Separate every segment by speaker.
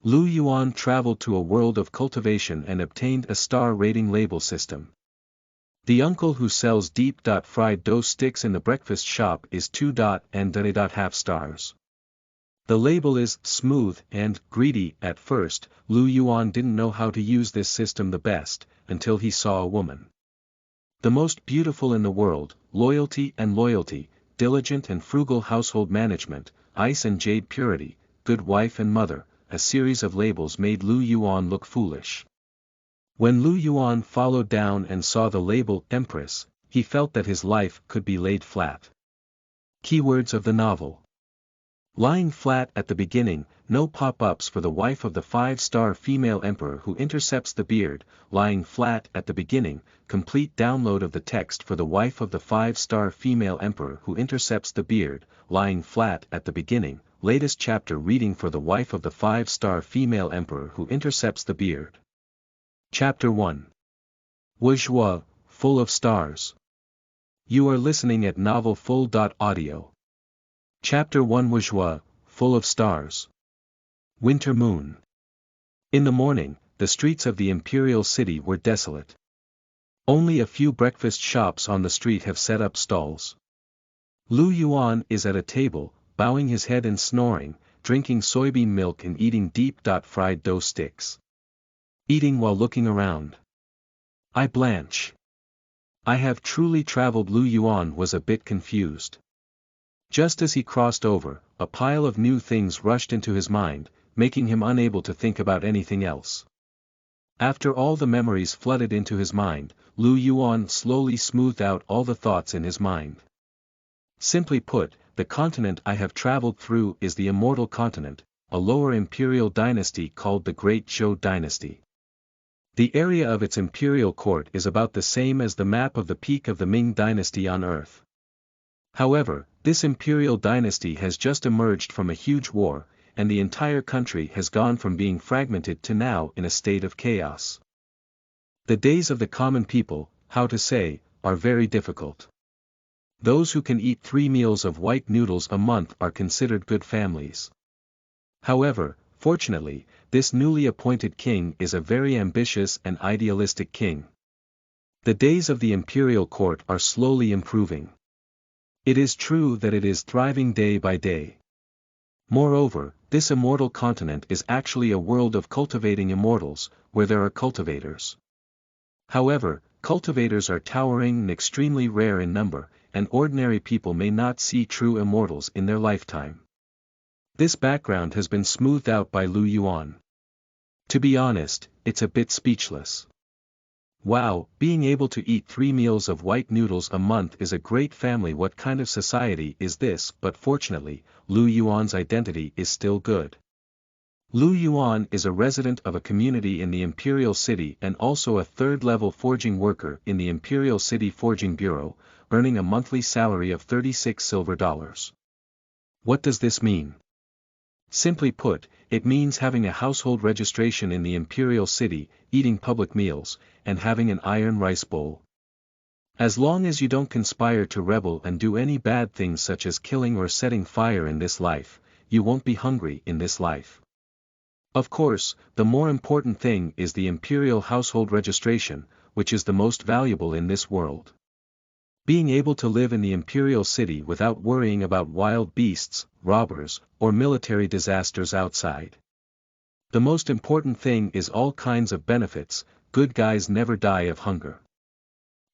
Speaker 1: Lu Yuan traveled to a world of cultivation and obtained a star rating label system. The uncle who sells deep-fried dough sticks in the breakfast shop is 2.and stars. The label is smooth and greedy. At first, Lu Yuan didn't know how to use this system the best, until he saw a woman. The most beautiful in the world, loyalty, diligent and frugal household management, ice and jade purity, good wife and mother. A series of labels made Lu Yuan look foolish. When Lu Yuan followed down and saw the label Empress, he felt that his life could be laid flat. Keywords of the novel. Lying flat at the beginning, no pop-ups for the wife of the 5-star female emperor who intercepts the beard. Lying flat at the beginning, complete download of the text for the wife of the 5-star female emperor who intercepts the beard. Lying flat at the beginning, latest chapter reading for the wife of the 5-star female emperor who intercepts the beard. Chapter 1. Zhuo, full of stars. You are listening at novelfull.audio. Chapter 1. Zhuo, full of stars. Winter moon. In the morning, the streets of the imperial city were desolate. Only a few breakfast shops on the street have set up stalls. Lu Yuan is at a table, bowing his head and snoring, drinking soybean milk and eating deep-fried dough sticks. Eating while looking around. I blanch. I have truly traveled. Lu Yuan was a bit confused. Just as he crossed over, a pile of new things rushed into his mind, making him unable to think about anything else. After all the memories flooded into his mind, Lu Yuan slowly smoothed out all the thoughts in his mind. Simply put, the continent I have traveled through is the immortal continent, a lower imperial dynasty called the Great Zhou dynasty. The area of its imperial court is about the same as the map of the peak of the Ming dynasty on Earth. However, this imperial dynasty has just emerged from a huge war, and the entire country has gone from being fragmented to now in a state of chaos. The days of the common people, how to say, are very difficult. Those who can eat 3 meals of white noodles a month are considered good families. However, fortunately, this newly appointed king is a very ambitious and idealistic king. The days of the imperial court are slowly improving. It is true that it is thriving day by day. Moreover, this immortal continent is actually a world of cultivating immortals, where there are cultivators. However, cultivators are towering and extremely rare in number, and ordinary people may not see true immortals in their lifetime. This background has been smoothed out by Lu Yuan. To be honest, it's a bit speechless. Wow, being able to eat 3 meals of white noodles a month is a great family. What kind of society is this? But fortunately, Lu Yuan's identity is still good. Lu Yuan is a resident of a community in the Imperial City and also a 3rd-level forging worker in the Imperial City Forging Bureau, earning a monthly salary of 36 silver dollars. What does this mean? Simply put, it means having a household registration in the Imperial City, eating public meals, and having an iron rice bowl. As long as you don't conspire to rebel and do any bad things such as killing or setting fire in this life, you won't be hungry in this life. Of course, the more important thing is the Imperial household registration, which is the most valuable in this world. Being able to live in the Imperial City without worrying about wild beasts, robbers, or military disasters outside. The most important thing is all kinds of benefits. Good guys never die of hunger.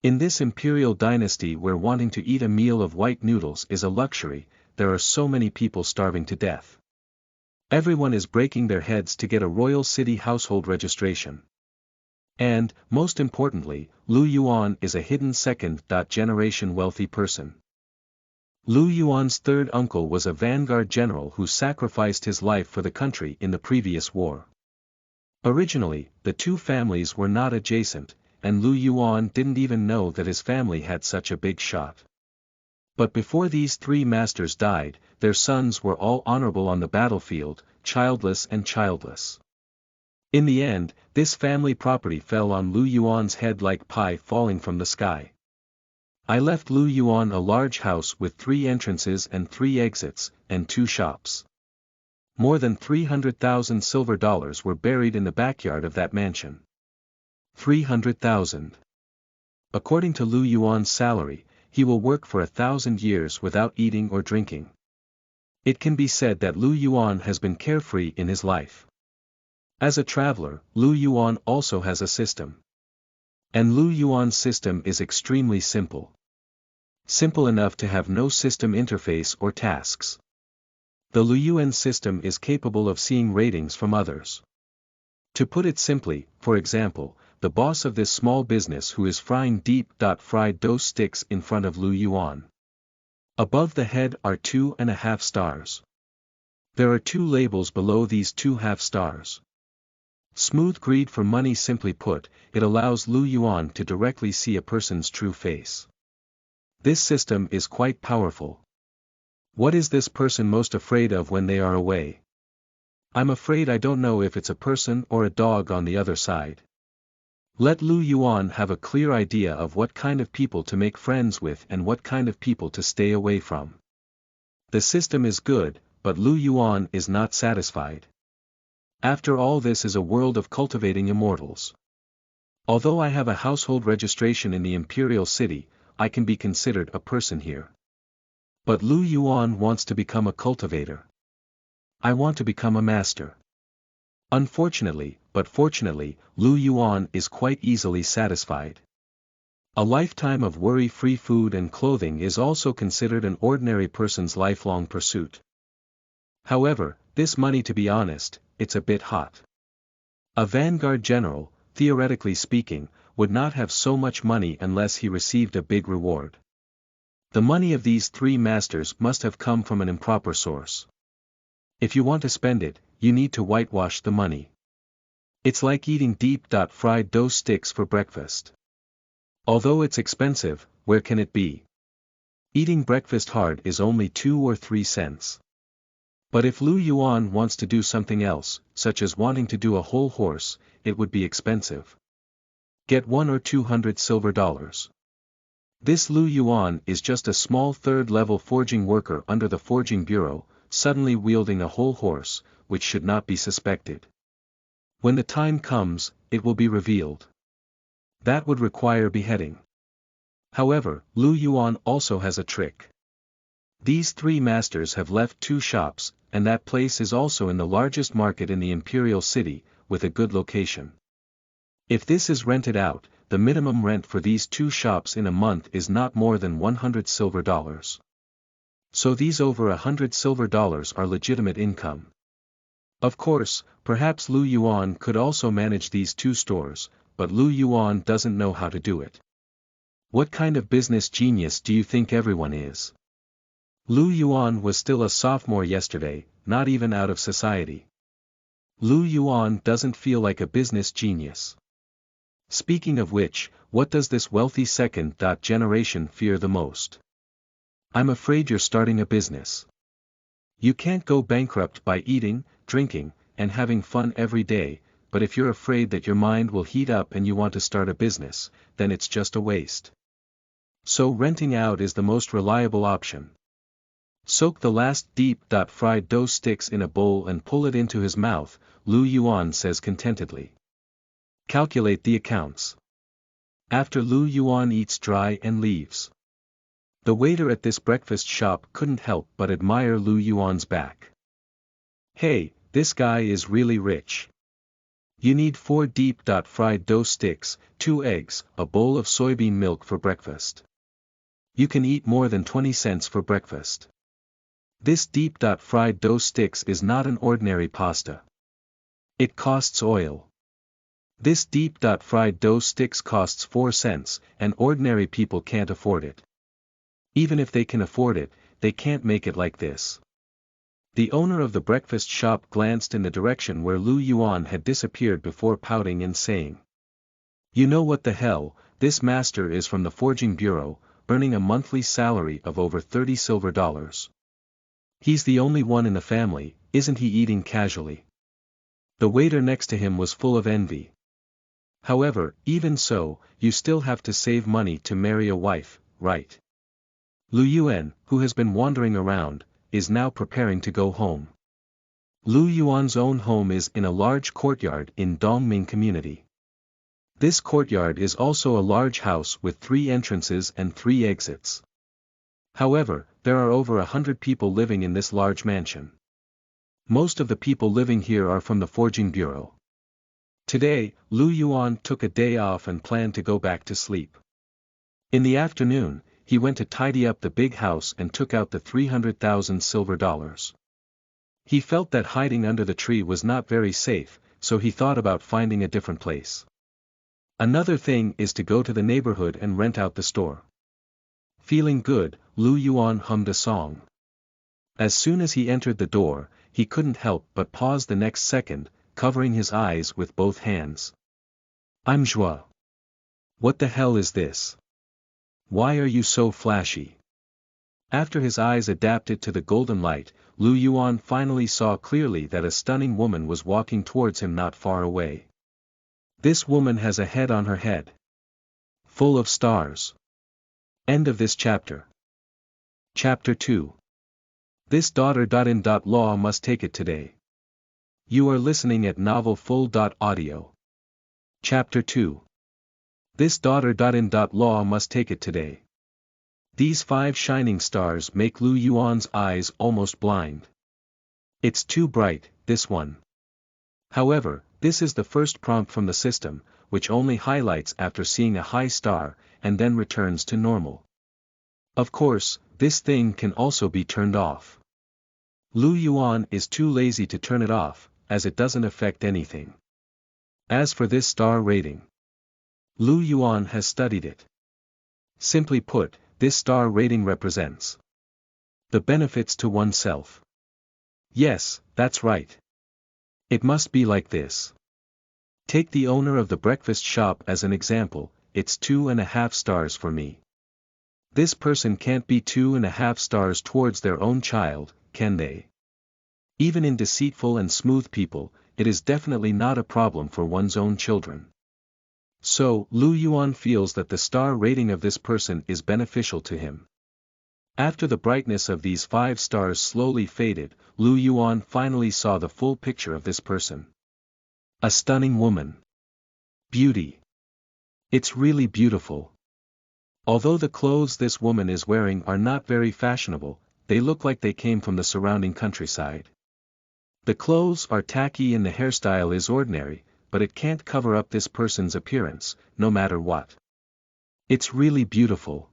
Speaker 1: In this imperial dynasty where wanting to eat a meal of white noodles is a luxury, there are so many people starving to death. Everyone is breaking their heads to get a royal city household registration. And, most importantly, Lu Yuan is a hidden second-generation wealthy person. Lu Yuan's 3rd uncle was a vanguard general who sacrificed his life for the country in the previous war. Originally, the two families were not adjacent, and Lu Yuan didn't even know that his family had such a big shot. But before these 3 masters died, their sons were all honorable on the battlefield, childless and childless. In the end, this family property fell on Lu Yuan's head like pie falling from the sky. I left Lu Yuan a large house with 3 entrances and 3 exits, and 2 shops. More than 300,000 silver dollars were buried in the backyard of that mansion. 300,000. According to Lu Yuan's salary, he will work for 1,000 years without eating or drinking. It can be said that Lu Yuan has been carefree in his life. As a traveler, Lu Yuan also has a system. And Lu Yuan's system is extremely simple. Simple enough to have no system interface or tasks. The Lu Yuan system is capable of seeing ratings from others. To put it simply, for example, the boss of this small business who is frying deep-fried dough sticks in front of Lu Yuan. Above the head are 2.5 stars. There are 2 labels below these 2.5 stars. Smooth greed for money. Simply put, it allows Lu Yuan to directly see a person's true face. This system is quite powerful. What is this person most afraid of when they are away? I'm afraid I don't know if it's a person or a dog on the other side. Let Lu Yuan have a clear idea of what kind of people to make friends with and what kind of people to stay away from. The system is good, but Lu Yuan is not satisfied. After all, this is a world of cultivating immortals. Although I have a household registration in the imperial city, I can be considered a person here. But Lu Yuan wants to become a cultivator. I want to become a master. Unfortunately, but fortunately, Lu Yuan is quite easily satisfied. A lifetime of worry-free food and clothing is also considered an ordinary person's lifelong pursuit. However, this money, to be honest, it's a bit hot. A vanguard general, theoretically speaking, would not have so much money unless he received a big reward. The money of these 3 masters must have come from an improper source. If you want to spend it, you need to whitewash the money. It's like eating deep-fried dough sticks for breakfast. Although it's expensive, where can it be? Eating breakfast hard is only 2 or 3 cents. But if Lu Yuan wants to do something else, such as wanting to do a whole horse, it would be expensive. Get 100 or 200 silver dollars. This Lu Yuan is just a small 3rd-level forging worker under the forging bureau, suddenly wielding a whole horse, which should not be suspected. When the time comes, it will be revealed. That would require beheading. However, Lu Yuan also has a trick. These 3 masters have left 2 shops, and that place is also in the largest market in the imperial city, with a good location. If this is rented out, the minimum rent for these 2 shops in a month is not more than 100 silver dollars. So these over 100 silver dollars are legitimate income. Of course, perhaps Lu Yuan could also manage these 2 stores, but Lu Yuan doesn't know how to do it. What kind of business genius do you think everyone is? Lu Yuan was still a sophomore yesterday, not even out of society. Lu Yuan doesn't feel like a business genius. Speaking of which, what does this wealthy second generation fear the most? I'm afraid you're starting a business. You can't go bankrupt by eating, drinking, and having fun every day, but if you're afraid that your mind will heat up and you want to start a business, then it's just a waste. So renting out is the most reliable option. Soak the last deep-fried dough sticks in a bowl and pull it into his mouth, Lu Yuan says contentedly. Calculate the accounts. After Lu Yuan eats dry and leaves. The waiter at this breakfast shop couldn't help but admire Lu Yuan's back. Hey, this guy is really rich. You need 4 deep-fried dough sticks, 2 eggs, a bowl of soybean milk for breakfast. You can eat more than 20 cents for breakfast. This deep-fried dough sticks is not an ordinary pasta. It costs oil. This deep-fried dough sticks costs 4 cents, and ordinary people can't afford it. Even if they can afford it, they can't make it like this. The owner of the breakfast shop glanced in the direction where Lu Yuan had disappeared before pouting and saying, "You know what the hell, this master is from the forging bureau, earning a monthly salary of over 30 silver dollars. He's the only one in the family, isn't he?" eating casually. The waiter next to him was full of envy. However, even so, you still have to save money to marry a wife, right? Lu Yuan, who has been wandering around, is now preparing to go home. Lu Yuan's own home is in a large courtyard in Dongming community. This courtyard is also a large house with 3 entrances and 3 exits. However, there are over 100 people living in this large mansion. Most of the people living here are from the forging bureau. Today, Lu Yuan took a day off and planned to go back to sleep. In the afternoon, he went to tidy up the big house and took out the 300,000 silver dollars. He felt that hiding under the tree was not very safe, so he thought about finding a different place. Another thing is to go to the neighborhood and rent out the store. Feeling good, Lu Yuan hummed a song. As soon as he entered the door, he couldn't help but pause the next second, covering his eyes with both hands. I'm Zhuo. What the hell is this? Why are you so flashy? After his eyes adapted to the golden light, Lu Yuan finally saw clearly that a stunning woman was walking towards him not far away. This woman has a head on her head, full of stars. End of this chapter. Chapter 2. This daughter.in.law must take it today. You are listening at novelfull.audio. Chapter 2. This daughter.in.law must take it today. These 5 shining stars make Lu Yuan's eyes almost blind. It's too bright, this one. However, this is the first prompt from the system, which only highlights after seeing a high star, and then returns to normal. Of course, this thing can also be turned off. Lu Yuan is too lazy to turn it off, as it doesn't affect anything. As for this star rating, Lu Yuan has studied it. Simply put, this star rating represents the benefits to oneself. Yes, that's right. It must be like this. Take the owner of the breakfast shop as an example, it's 2.5 stars for me. This person can't be 2.5 stars towards their own child, can they? Even in deceitful and smooth people, it is definitely not a problem for one's own children. So, Lu Yuan feels that the star rating of this person is beneficial to him. After the brightness of these 5 stars slowly faded, Lu Yuan finally saw the full picture of this person. A stunning woman. Beauty. It's really beautiful. Although the clothes this woman is wearing are not very fashionable, they look like they came from the surrounding countryside. The clothes are tacky and the hairstyle is ordinary, but it can't cover up this person's appearance, no matter what. It's really beautiful.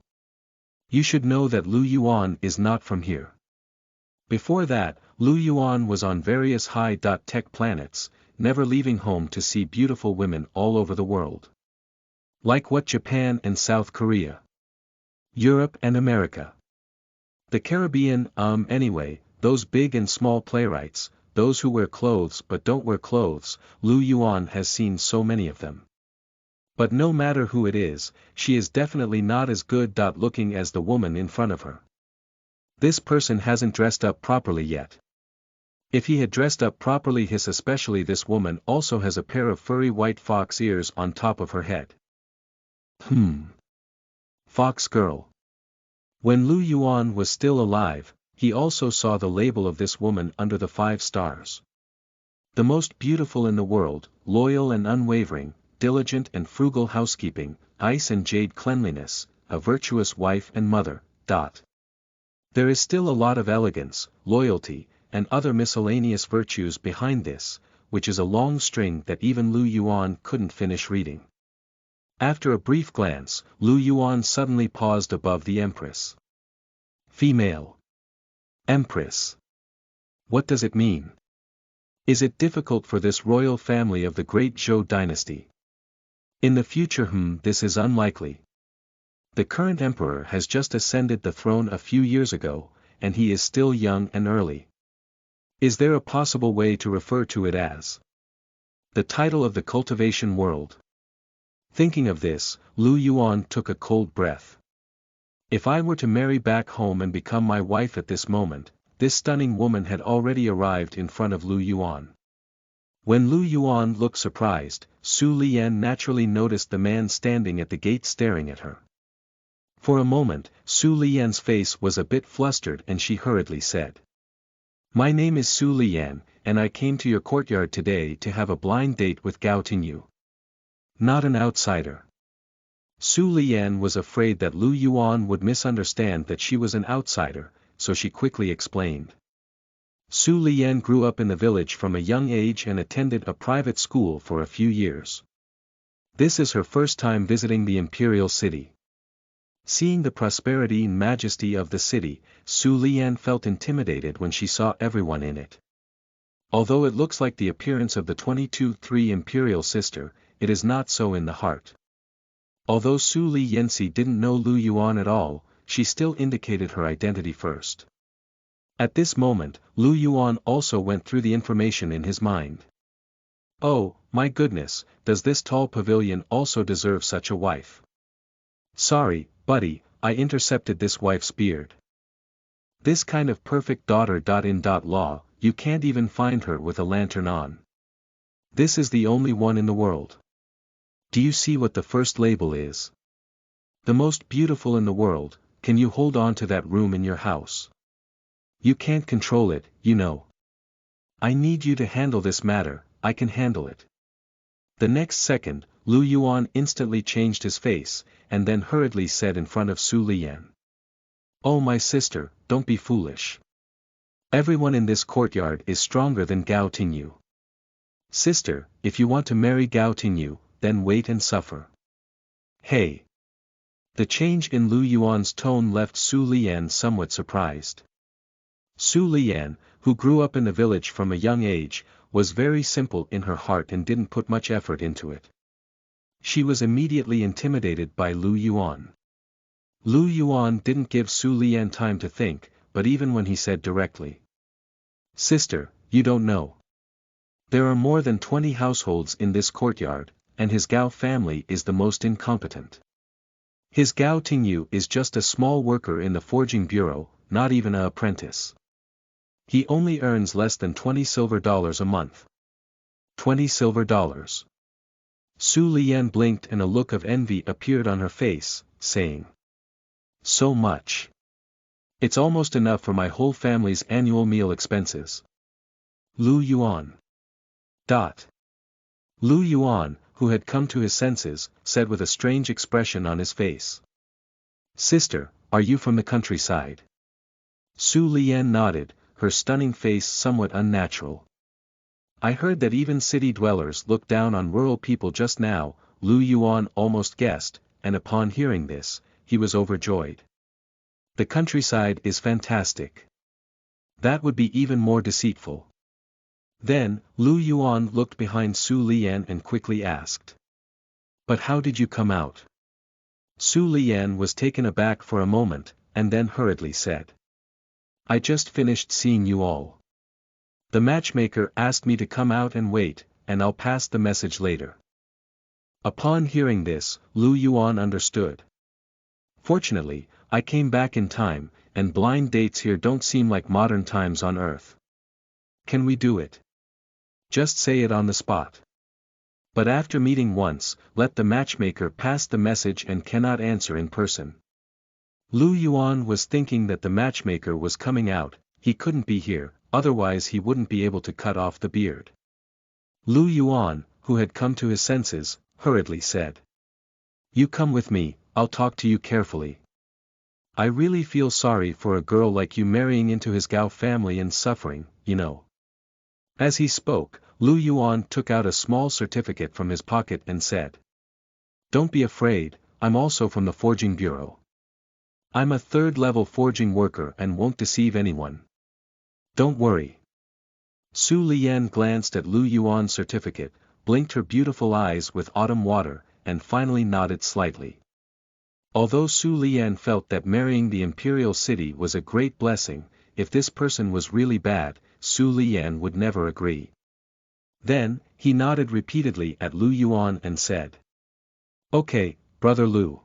Speaker 1: You should know that Lu Yuan is not from here. Before that, Lu Yuan was on various high-tech planets, never leaving home to see beautiful women all over the world. Like what Japan and South Korea, Europe and America, the Caribbean, anyway, those big and small playwrights, those who wear clothes but don't wear clothes, Lu Yuan has seen so many of them. But no matter who it is, she is definitely not as good looking as the woman in front of her. This person hasn't dressed up properly yet. If he had dressed up properly, especially this woman also has a pair of furry white fox ears on top of her head. Fox girl. When Lu Yuan was still alive, he also saw the label of this woman under the 5 stars. The most beautiful in the world, loyal and unwavering, diligent and frugal housekeeping, ice and jade cleanliness, a virtuous wife and mother. There is still a lot of elegance, loyalty, and other miscellaneous virtues behind this, which is a long string that even Lu Yuan couldn't finish reading. After a brief glance, Lu Yuan suddenly paused above the Empress. Female. Empress. What does it mean? Is it difficult for this royal family of the great Zhou dynasty? In the future, this is unlikely. The current emperor has just ascended the throne a few years ago, and he is still young and early. Is there a possible way to refer to it as the title of the cultivation world? Thinking of this, Lu Yuan took a cold breath. If I were to marry back home and become my wife at this moment, this stunning woman had already arrived in front of Lu Yuan. When Lu Yuan looked surprised, Su Lian naturally noticed the man standing at the gate staring at her. For a moment, Su Lian's face was a bit flustered and she hurriedly said, My name is Su Lian, and I came to your courtyard today to have a blind date with Gao Tingyu. Not an outsider. Su Lian was afraid that Lu Yuan would misunderstand that she was an outsider, so she quickly explained. Su Lian grew up in the village from a young age and attended a private school for a few years. This is her first time visiting the imperial city. Seeing the prosperity and majesty of the city, Su Lian felt intimidated when she saw everyone in it. Although it looks like the appearance of the 22-3 imperial sister, it is not so in the heart. Although Su Lianxi didn't know Lu Yuan at all, she still indicated her identity first. At this moment, Lu Yuan also went through the information in his mind. Oh, my goodness, does this tall pavilion also deserve such a wife? Sorry, buddy, I intercepted this wife's beard. This kind of perfect daughter. Law, you can't even find her with a lantern on. This is the only one in the world. Do you see what the first label is? The most beautiful in the world. Can you hold on to that room in your house? You can't control it, you know. I need you to handle this matter. I can handle it. The next second, Lu Yuan instantly changed his face, and then hurriedly said in front of Su Lian. Oh my sister, don't be foolish. Everyone in this courtyard is stronger than Gao Tingyu. Sister, if you want to marry Gao Tingyu, then wait and suffer. Hey! The change in Lu Yuan's tone left Su Lian somewhat surprised. Su Lian, who grew up in the village from a young age, was very simple in her heart and didn't put much effort into it. She was immediately intimidated by Lu Yuan. Lu Yuan didn't give Su Lian time to think, but even when he said directly, Sister, you don't know. There are more than 20 households in this courtyard, and his Gao family is the most incompetent. His Gao Tingyu is just a small worker in the forging bureau, not even an apprentice. He only earns less than $20 silver a month. $20 silver. Su Lian blinked and a look of envy appeared on her face, saying. So much. It's almost enough for my whole family's annual meal expenses. Lu Yuan. Lu Yuan, who had come to his senses, said with a strange expression on his face. Sister, are you from the countryside? Su Lian nodded, her stunning face somewhat unnatural. I heard that even city dwellers look down on rural people just now, Lu Yuan almost guessed, and upon hearing this, he was overjoyed. The countryside is fantastic. That would be even more deceitful. Then, Lu Yuan looked behind Su Lian and quickly asked. But how did you come out? Su Lian was taken aback for a moment, and then hurriedly said. I just finished seeing you all. The matchmaker asked me to come out and wait, and I'll pass the message later. Upon hearing this, Lu Yuan understood. Fortunately, I came back in time, and blind dates here don't seem like modern times on Earth. Can we do it? Just say it on the spot. But after meeting once, let the matchmaker pass the message and cannot answer in person. Lu Yuan was thinking that the matchmaker was coming out, he couldn't be here, otherwise he wouldn't be able to cut off the beard. Lu Yuan, who had come to his senses, hurriedly said. You come with me, I'll talk to you carefully. I really feel sorry for a girl like you marrying into his Gao family and suffering, you know. As he spoke, Lu Yuan took out a small certificate from his pocket and said. Don't be afraid, I'm also from the forging bureau. I'm a third-level forging worker and won't deceive anyone. Don't worry. Su Lian glanced at Lu Yuan's certificate, blinked her beautiful eyes with autumn water, and finally nodded slightly. Although Su Lian felt that marrying the imperial city was a great blessing, if this person was really bad, Su Lian would never agree. Then, he nodded repeatedly at Lu Yuan and said. Okay, brother Lu.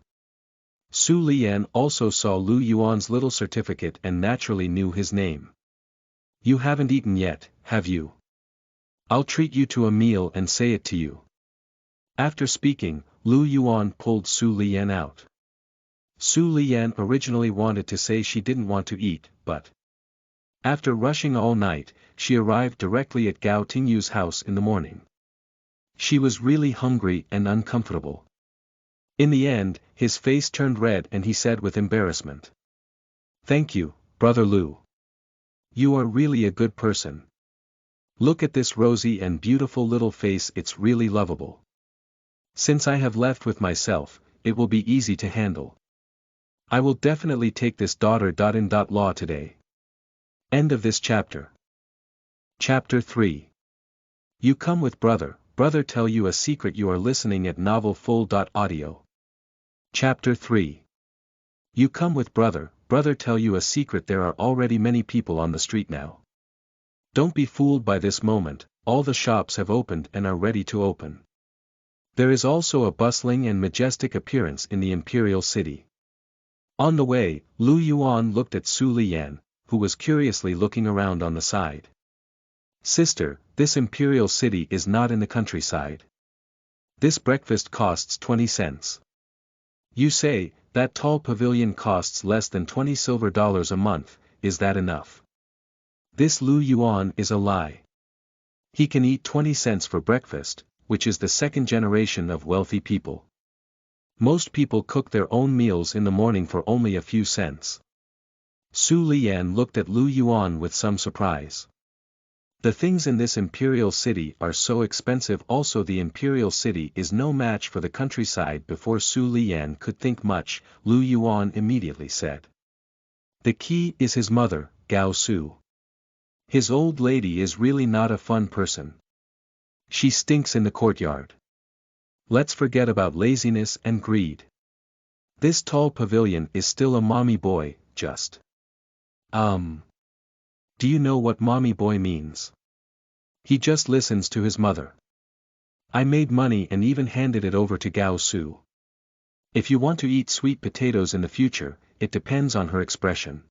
Speaker 1: Su Lian also saw Lu Yuan's little certificate and naturally knew his name. You haven't eaten yet, have you? I'll treat you to a meal and say it to you. After speaking, Lu Yuan pulled Su Lian out. Su Lian originally wanted to say she didn't want to eat, but After rushing all night, she arrived directly at Gao Tingyu's house in the morning. She was really hungry and uncomfortable. In the end, his face turned red and he said with embarrassment. "Thank you, Brother Lu. You are really a good person. Look at this rosy and beautiful little face, it's really lovable. Since I have left with myself, it will be easy to handle. I will definitely take this daughter-in-law today." End of this chapter. Chapter 3. You come with brother tell you a secret. You are listening at Novel Full.audio. Chapter 3. You come with brother tell you a secret. There are already many people on the street now. Don't be fooled by this moment, all the shops have opened and are ready to open. There is also a bustling and majestic appearance in the imperial city. On the way, Lu Yuan looked at Su Liyan, who was curiously looking around on the side. "Sister, this imperial city is not in the countryside. This breakfast costs 20 cents. You say, that tall pavilion costs less than $20 a month, is that enough?" This Lu Yuan is a lie. He can eat 20 cents for breakfast, which is the second generation of wealthy people. Most people cook their own meals in the morning for only a few cents. Su Liyan looked at Lu Yuan with some surprise. The things in this imperial city are so expensive. Also, the imperial city is no match for the countryside. Before Su Liyan could think much, Lu Yuan immediately said. The key is his mother, Gao Su. His old lady is really not a fun person. She stinks in the courtyard. Let's forget about laziness and greed. This tall pavilion is still a mommy boy, just. Do you know what mommy boy means? He just listens to his mother. I made money and even handed it over to Gao Su. If you want to eat sweet potatoes in the future, it depends on her expression.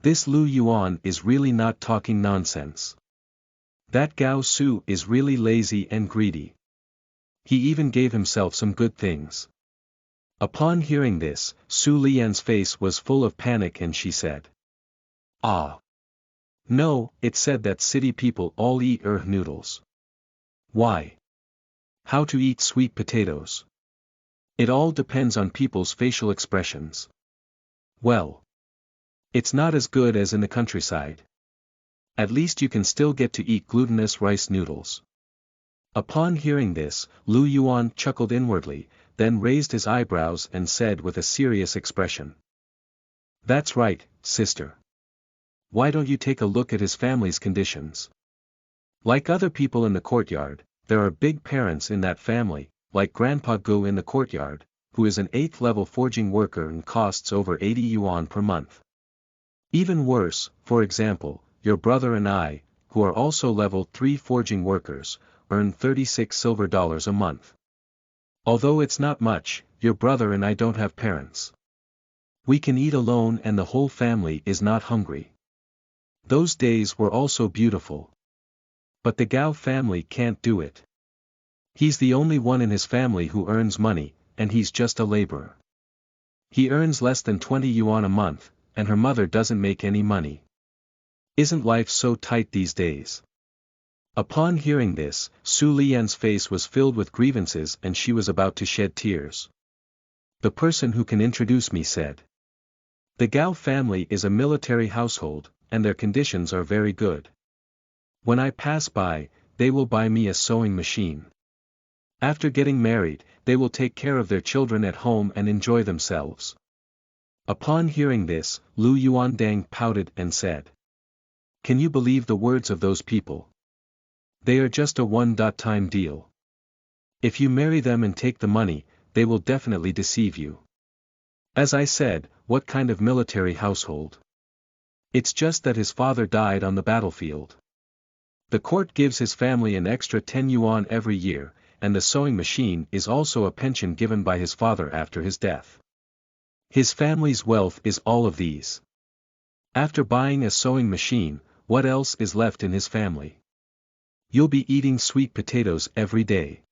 Speaker 1: This Lu Yuan is really not talking nonsense. That Gao Su is really lazy and greedy. He even gave himself some good things. Upon hearing this, Su Liyan's face was full of panic and she said. "Ah. No, it said that city people all eat noodles. Why? How to eat sweet potatoes? It all depends on people's facial expressions. Well. It's not as good as in the countryside. At least you can still get to eat glutinous rice noodles." Upon hearing this, Lu Yuan chuckled inwardly, then raised his eyebrows and said with a serious expression. "That's right, sister. Why don't you take a look at his family's conditions? Like other people in the courtyard, there are big parents in that family, like Grandpa Gu in the courtyard, who is an 8th level forging worker and costs over 80 yuan per month. Even worse, for example, your brother and I, who are also level 3 forging workers, earn $36 a month. Although it's not much, your brother and I don't have parents. We can eat alone and the whole family is not hungry. Those days were also beautiful. But the Gao family can't do it. He's the only one in his family who earns money, and he's just a laborer. He earns less than 20 yuan a month, and her mother doesn't make any money. Isn't life so tight these days?" Upon hearing this, Su Liyan's face was filled with grievances and she was about to shed tears. "The person who can introduce me said. The Gao family is a military household, and their conditions are very good. When I pass by, they will buy me a sewing machine. After getting married, they will take care of their children at home and enjoy themselves." Upon hearing this, Lu Yuan pouted and said. "Can you believe the words of those people? They are just a one-time deal. If you marry them and take the money, they will definitely deceive you. As I said, what kind of military household? It's just that his father died on the battlefield. The court gives his family an extra 10 yuan every year, and the sewing machine is also a pension given by his father after his death. His family's wealth is all of these. After buying a sewing machine, what else is left in his family? You'll be eating sweet potatoes every day.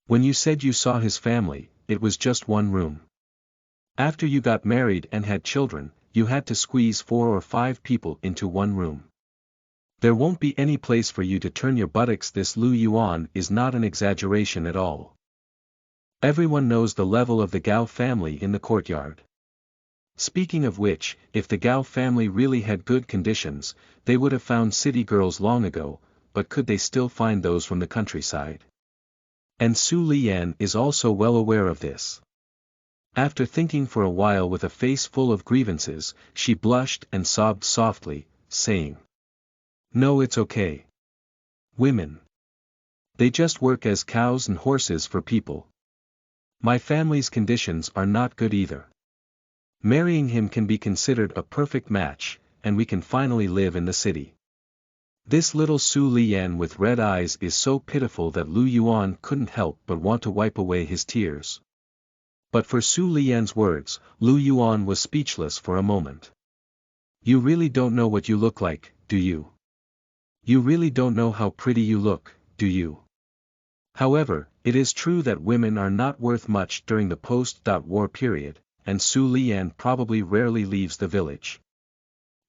Speaker 1: When you said you saw his family, it was just one room. After you got married and had children, you had to squeeze 4 or 5 people into one room. There won't be any place for you to turn your buttocks. This Lu Yuan is not an exaggeration at all. Everyone knows the level of the Gao family in the courtyard. Speaking of which, if the Gao family really had good conditions, they would have found city girls long ago, but could they still find those from the countryside? And Su Lian is also well aware of this. After thinking for a while with a face full of grievances, she blushed and sobbed softly, saying, "No, it's okay. Women. They just work as cows and horses for people. My family's conditions are not good either. Marrying him can be considered a perfect match, and we can finally live in the city." This little Su Lian with red eyes is so pitiful that Lu Yuan couldn't help but want to wipe away his tears. But for Su Lian's words, Lu Yuan was speechless for a moment. "You really don't know what you look like, do you? You really don't know how pretty you look, do you?" However, it is true that women are not worth much during the post-war period, and Su Lian probably rarely leaves the village.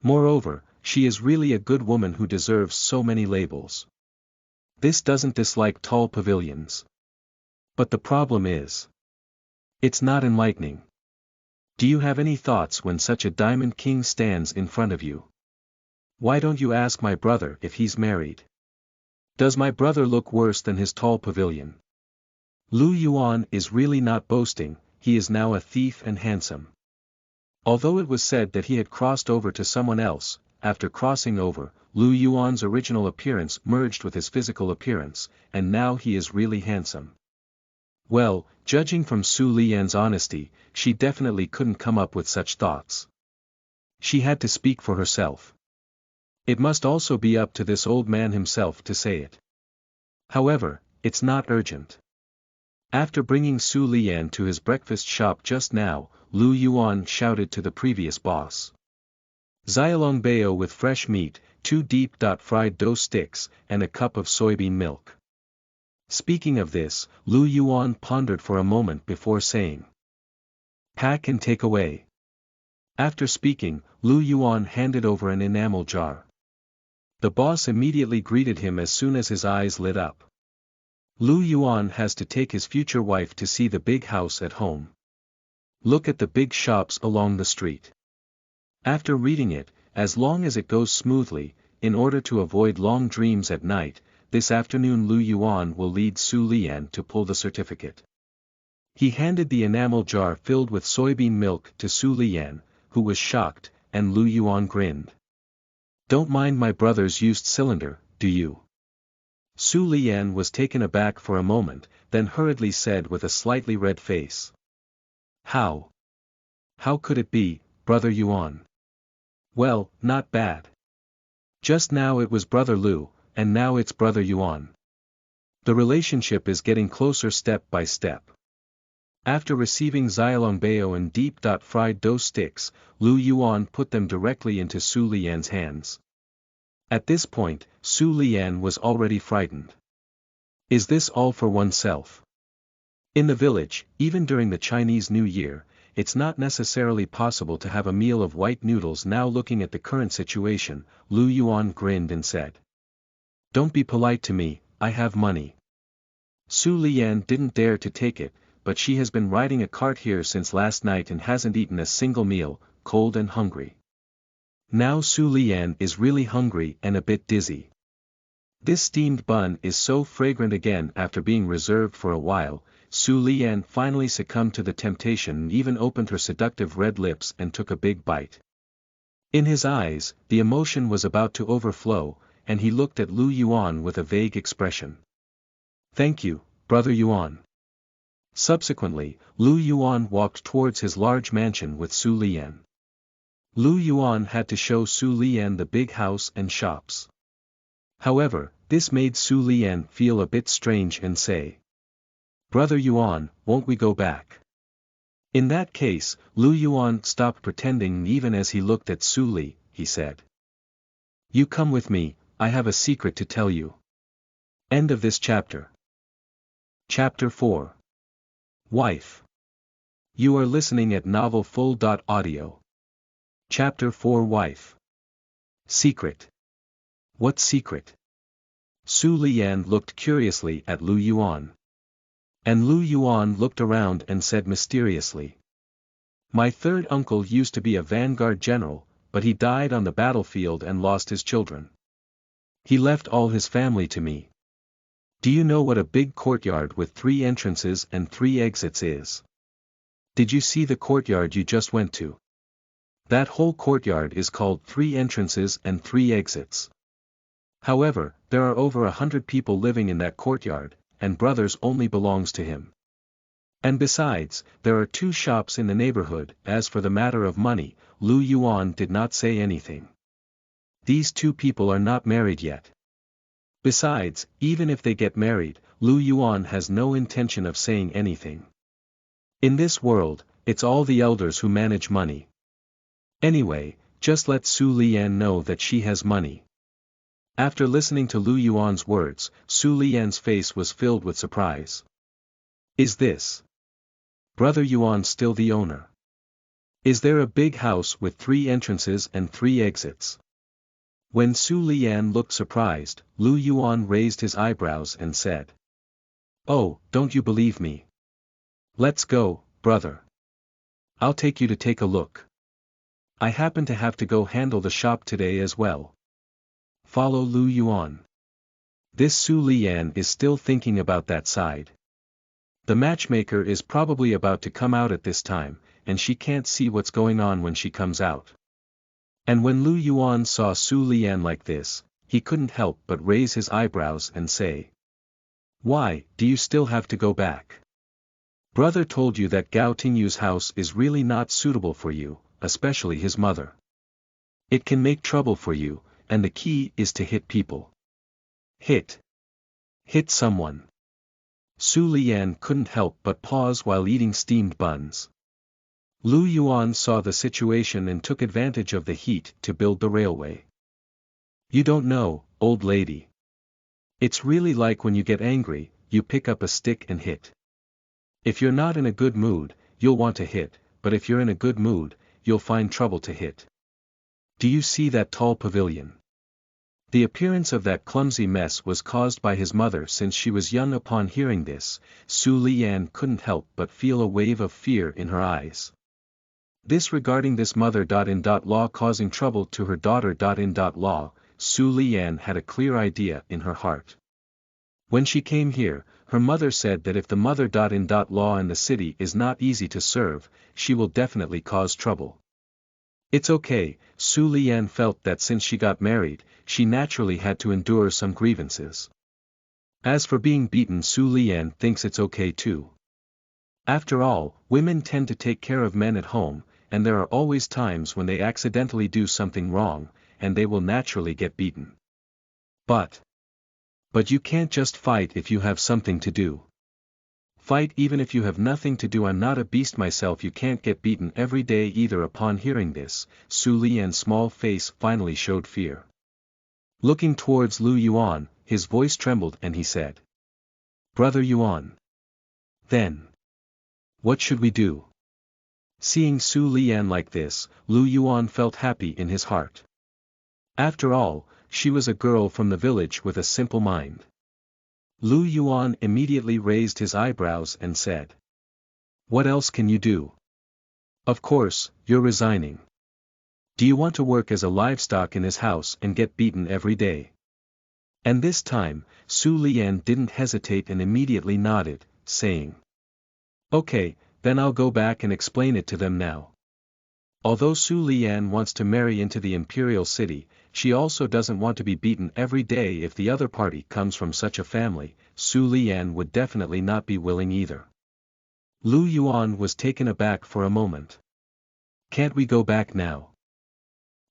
Speaker 1: Moreover, she is really a good woman who deserves so many labels. This doesn't dislike tall pavilions. But the problem is, it's not enlightening. Do you have any thoughts when such a diamond king stands in front of you? Why don't you ask my brother if he's married? Does my brother look worse than his tall pavilion? Lu Yuan is really not boasting, he is now a thief and handsome. Although it was said that he had crossed over to someone else, after crossing over, Lu Yuan's original appearance merged with his physical appearance, and now he is really handsome. Well, judging from Su Lian's honesty, she definitely couldn't come up with such thoughts. She had to speak for herself. It must also be up to this old man himself to say it. However, it's not urgent. After bringing Su Lian to his breakfast shop just now, Lu Yuan shouted to the previous boss. "Xiaolongbao with fresh meat, 2 deep-fried dough sticks, and a cup of soybean milk." Speaking of this, Lu Yuan pondered for a moment before saying, "Pack and take away." After speaking, Lu Yuan handed over an enamel jar. The boss immediately greeted him as soon as his eyes lit up. Lu Yuan has to take his future wife to see the big house at home. Look at the big shops along the street. After reading it, as long as it goes smoothly, in order to avoid long dreams at night, this afternoon Lu Yuan will lead Su Lian to pull the certificate. He handed the enamel jar filled with soybean milk to Su Lian, who was shocked, and Lu Yuan grinned. "Don't mind my brother's used cylinder, do you?" Su Lian was taken aback for a moment, then hurriedly said with a slightly red face. How could it be, Brother Yuan?" "Well, not bad. Just now it was Brother Lu, and now it's Brother Yuan. The relationship is getting closer step by step." After receiving Xiaolongbao and deep-fried dough sticks, Lu Yuan put them directly into Su Lian's hands. At this point, Su Lian was already frightened. Is this all for oneself? In the village, even during the Chinese New Year, it's not necessarily possible to have a meal of white noodles. Now looking at the current situation, Lu Yuan grinned and said, "Don't be polite to me, I have money." Su Lian didn't dare to take it, but she has been riding a cart here since last night and hasn't eaten a single meal, cold and hungry. Now Su Lian is really hungry and a bit dizzy. This steamed bun is so fragrant. Again, after being reserved for a while, Su Lian finally succumbed to the temptation and even opened her seductive red lips and took a big bite. In his eyes, the emotion was about to overflow, and he looked at Lu Yuan with a vague expression. "Thank you, Brother Yuan." Subsequently, Lu Yuan walked towards his large mansion with Su Lian. Lu Yuan had to show Su Lian the big house and shops. However, this made Su Lian feel a bit strange and say, "Brother Yuan, won't we go back?" In that case, Lu Yuan stopped pretending. Even as he looked at Su Li, he said, "You come with me, I have a secret to tell you." End of this chapter. Chapter 4. Wife. You are listening at novelfull.audio. Chapter 4 Wife. Secret. What secret? Su Lian looked curiously at Lu Yuan. And Lu Yuan looked around and said mysteriously. My third uncle used to be a vanguard general, but he died on the battlefield and lost his children. He left all his family to me. Do you know what a big courtyard with 3 entrances and 3 exits is? Did you see the courtyard you just went to? That whole courtyard is called 3 entrances and 3 exits. However, there are over 100 people living in that courtyard, and brothers only belongs to him. And besides, there are 2 shops in the neighborhood. As for the matter of money, Lu Yuan did not say anything. These 2 people are not married yet. Besides, even if they get married, Lu Yuan has no intention of saying anything. In this world, it's all the elders who manage money. Anyway, just let Su Lian know that she has money. After listening to Lu Yuan's words, Su Lian's face was filled with surprise. Is this Brother Yuan still the owner? Is there a big house with 3 entrances and 3 exits? When Su Lian looked surprised, Lu Yuan raised his eyebrows and said. Oh, don't you believe me? Let's go, brother. I'll take you to take a look. I happen to have to go handle the shop today as well. Follow Lu Yuan. This Su Lian is still thinking about that side. The matchmaker is probably about to come out at this time, and she can't see what's going on when she comes out. And when Lu Yuan saw Su Lian like this, he couldn't help but raise his eyebrows and say. Why, do you still have to go back? Brother told you that Gao Tingyu's house is really not suitable for you, especially his mother. It can make trouble for you, and the key is to hit people. Hit someone. Su Lian couldn't help but pause while eating steamed buns. Lu Yuan saw the situation and took advantage of the heat to build the railway. You don't know, old lady. It's really like when you get angry, you pick up a stick and hit. If you're not in a good mood, you'll want to hit, but if you're in a good mood, you'll find trouble to hit. Do you see that tall pavilion? The appearance of that clumsy mess was caused by his mother since she was young. Upon hearing this, Su Lian couldn't help but feel a wave of fear in her eyes. This regarding this mother.in.law causing trouble to her daughter.in.law, Su Lian had a clear idea in her heart. When she came here, her mother said that if the mother.in.law in the city is not easy to serve, she will definitely cause trouble. It's okay, Su Lian felt that since she got married, she naturally had to endure some grievances. As for being beaten, Su Lian thinks it's okay too. After all, women tend to take care of men at home, and there are always times when they accidentally do something wrong, and they will naturally get beaten. But you can't just fight if you have something to do. Fight even if you have nothing to do. I'm not a beast myself. You can't get beaten every day either. Upon hearing this, Su Lian's small face finally showed fear. Looking towards Lu Yuan, his voice trembled and he said. Brother Yuan. Then. What should we do? Seeing Su Lian like this, Lu Yuan felt happy in his heart. After all, she was a girl from the village with a simple mind. Lu Yuan immediately raised his eyebrows and said. What else can you do? Of course, you're resigning. Do you want to work as a livestock in his house and get beaten every day? And this time, Su Lian didn't hesitate and immediately nodded, saying. Okay, then I'll go back and explain it to them now. Although Su Lian wants to marry into the imperial city, she also doesn't want to be beaten every day. If the other party comes from such a family, Su Lian would definitely not be willing either. Lu Yuan was taken aback for a moment. Can't we go back now?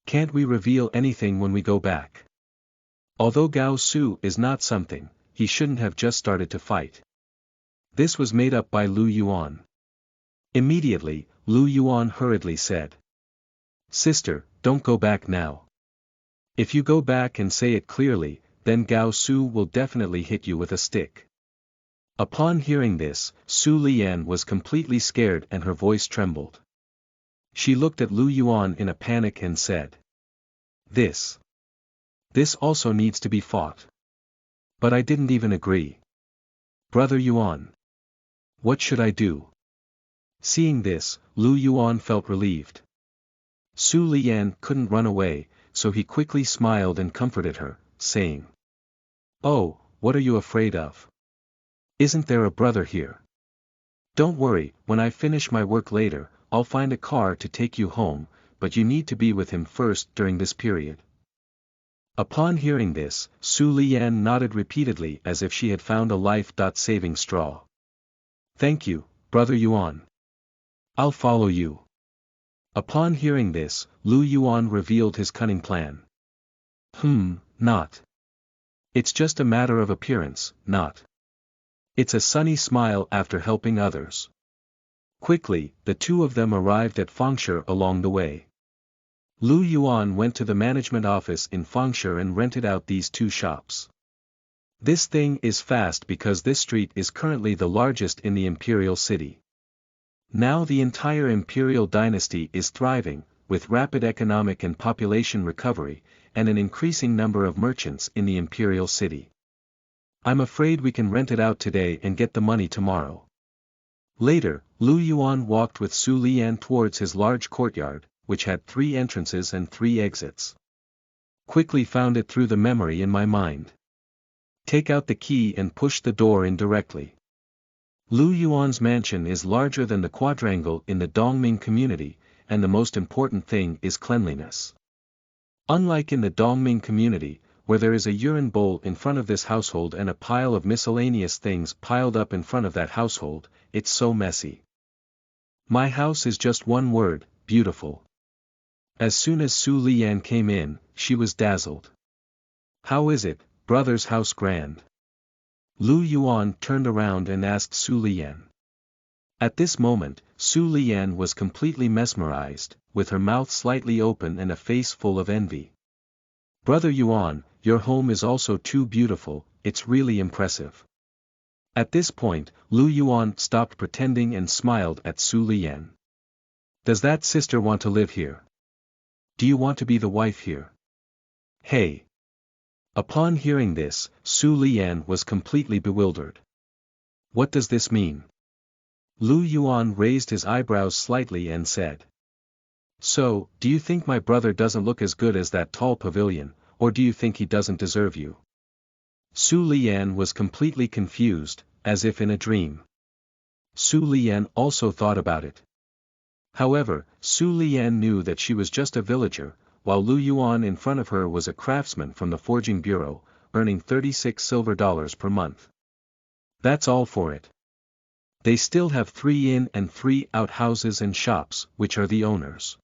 Speaker 1: Can't we reveal anything when we go back? Although Gao Su is not something, he shouldn't have just started to fight. This was made up by Lu Yuan. Immediately, Lu Yuan hurriedly said. Sister, don't go back now. If you go back and say it clearly, then Gao Su will definitely hit you with a stick. Upon hearing this, Su Lian was completely scared and her voice trembled. She looked at Lu Yuan in a panic and said. This also needs to be fought. But I didn't even agree. Brother Yuan. What should I do? Seeing this, Lu Yuan felt relieved. Su Lian couldn't run away, so he quickly smiled and comforted her, saying. Oh, what are you afraid of? Isn't there a brother here? Don't worry, when I finish my work later, I'll find a car to take you home, but you need to be with him first during this period. Upon hearing this, Su Lian nodded repeatedly as if she had found a life-saving straw. Thank you, Brother Yuan. I'll follow you. Upon hearing this, Lu Yuan revealed his cunning plan. Not. It's just a matter of appearance, not. It's a sunny smile after helping others. Quickly, the two of them arrived at Fengshe along the way. Lu Yuan went to the management office in Fengshe and rented out these two shops. This thing is fast because this street is currently the largest in the imperial city. Now the entire imperial dynasty is thriving, with rapid economic and population recovery, and an increasing number of merchants in the imperial city. I'm afraid we can rent it out today and get the money tomorrow. Later, Lu Yuan walked with Su Lian towards his large courtyard, which had 3 entrances and 3 exits. Quickly found it through the memory in my mind. Take out the key and push the door in directly. Lu Yuan's mansion is larger than the quadrangle in the Dongming community, and the most important thing is cleanliness. Unlike in the Dongming community, where there is a urine bowl in front of this household and a pile of miscellaneous things piled up in front of that household, it's so messy. My house is just one word, beautiful. As soon as Su Lian came in, she was dazzled. How is it, brother's house grand? Lu Yuan turned around and asked Su Lian. At this moment, Su Lian was completely mesmerized, with her mouth slightly open and a face full of envy. Brother Yuan, your home is also too beautiful, it's really impressive. At this point, Lu Yuan stopped pretending and smiled at Su Lian. Does that sister want to live here? Do you want to be the wife here? Hey! Upon hearing this, Su Lian was completely bewildered. What does this mean? Lu Yuan raised his eyebrows slightly and said. So, do you think my brother doesn't look as good as that tall pavilion, or do you think he doesn't deserve you? Su Lian was completely confused, as if in a dream. Su Lian also thought about it. However, Su Lian knew that she was just a villager, while Lu Yuan in front of her was a craftsman from the forging bureau, earning 36 silver dollars per month. That's all for it. They still have 3 in and 3 out houses and shops, which are the owners.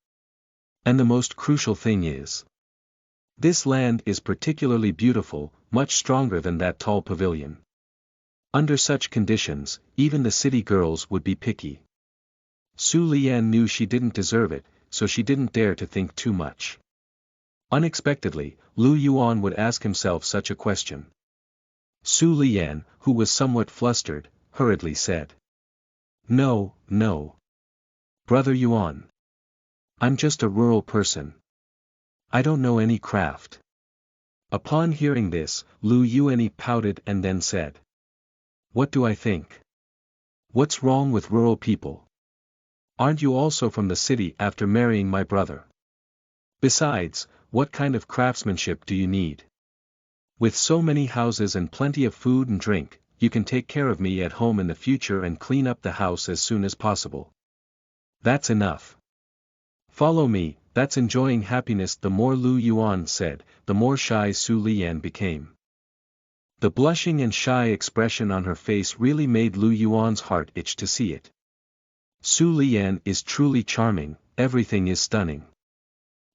Speaker 1: And the most crucial thing is, this land is particularly beautiful, much stronger than that tall pavilion. Under such conditions, even the city girls would be picky. Su Lian knew she didn't deserve it, so she didn't dare to think too much. Unexpectedly, Lu Yuan would ask himself such a question. Su Lian, who was somewhat flustered, hurriedly said. No. Brother Yuan. I'm just a rural person. I don't know any craft. Upon hearing this, Lu Yuan pouted and then said. What do I think? What's wrong with rural people? Aren't you also from the city after marrying my brother? Besides, what kind of craftsmanship do you need? With so many houses and plenty of food and drink, you can take care of me at home in the future and clean up the house as soon as possible. That's enough. Follow me, that's enjoying happiness. The more Lu Yuan said, the more shy Su Lian became. The blushing and shy expression on her face really made Lu Yuan's heart itch to see it. Su Lian is truly charming, everything is stunning.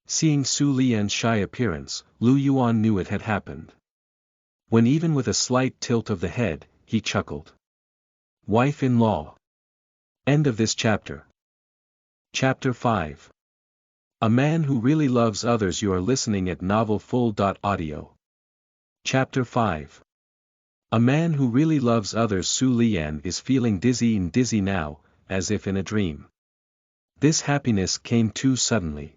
Speaker 1: Seeing Su Lian's shy appearance, Lu Yuan knew it had happened. When even with a slight tilt of the head, he chuckled. Wife-in-law. End of this chapter. Chapter 5. A man who really loves others. You are listening at novelfull.audio. Chapter 5. A man who really loves others. Su Lian is feeling dizzy now, as if in a dream. This happiness came too suddenly.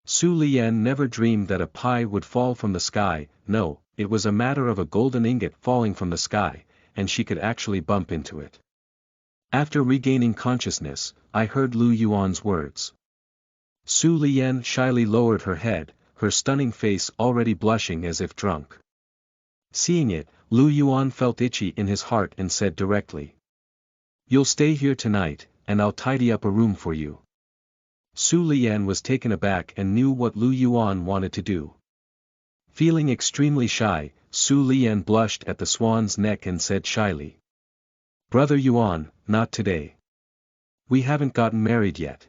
Speaker 1: Su Lian never dreamed that a pie would fall from the sky. No, it was a matter of a golden ingot falling from the sky, and she could actually bump into it. After regaining consciousness, I heard Lu Yuan's words. Su Lian shyly lowered her head, her stunning face already blushing as if drunk. Seeing it, Lu Yuan felt itchy in his heart and said directly. "You'll stay here tonight, and I'll tidy up a room for you." Su Lian was taken aback and knew what Lu Yuan wanted to do. Feeling extremely shy, Su Lian blushed at the swan's neck and said shyly. "Brother Yuan, not today. We haven't gotten married yet.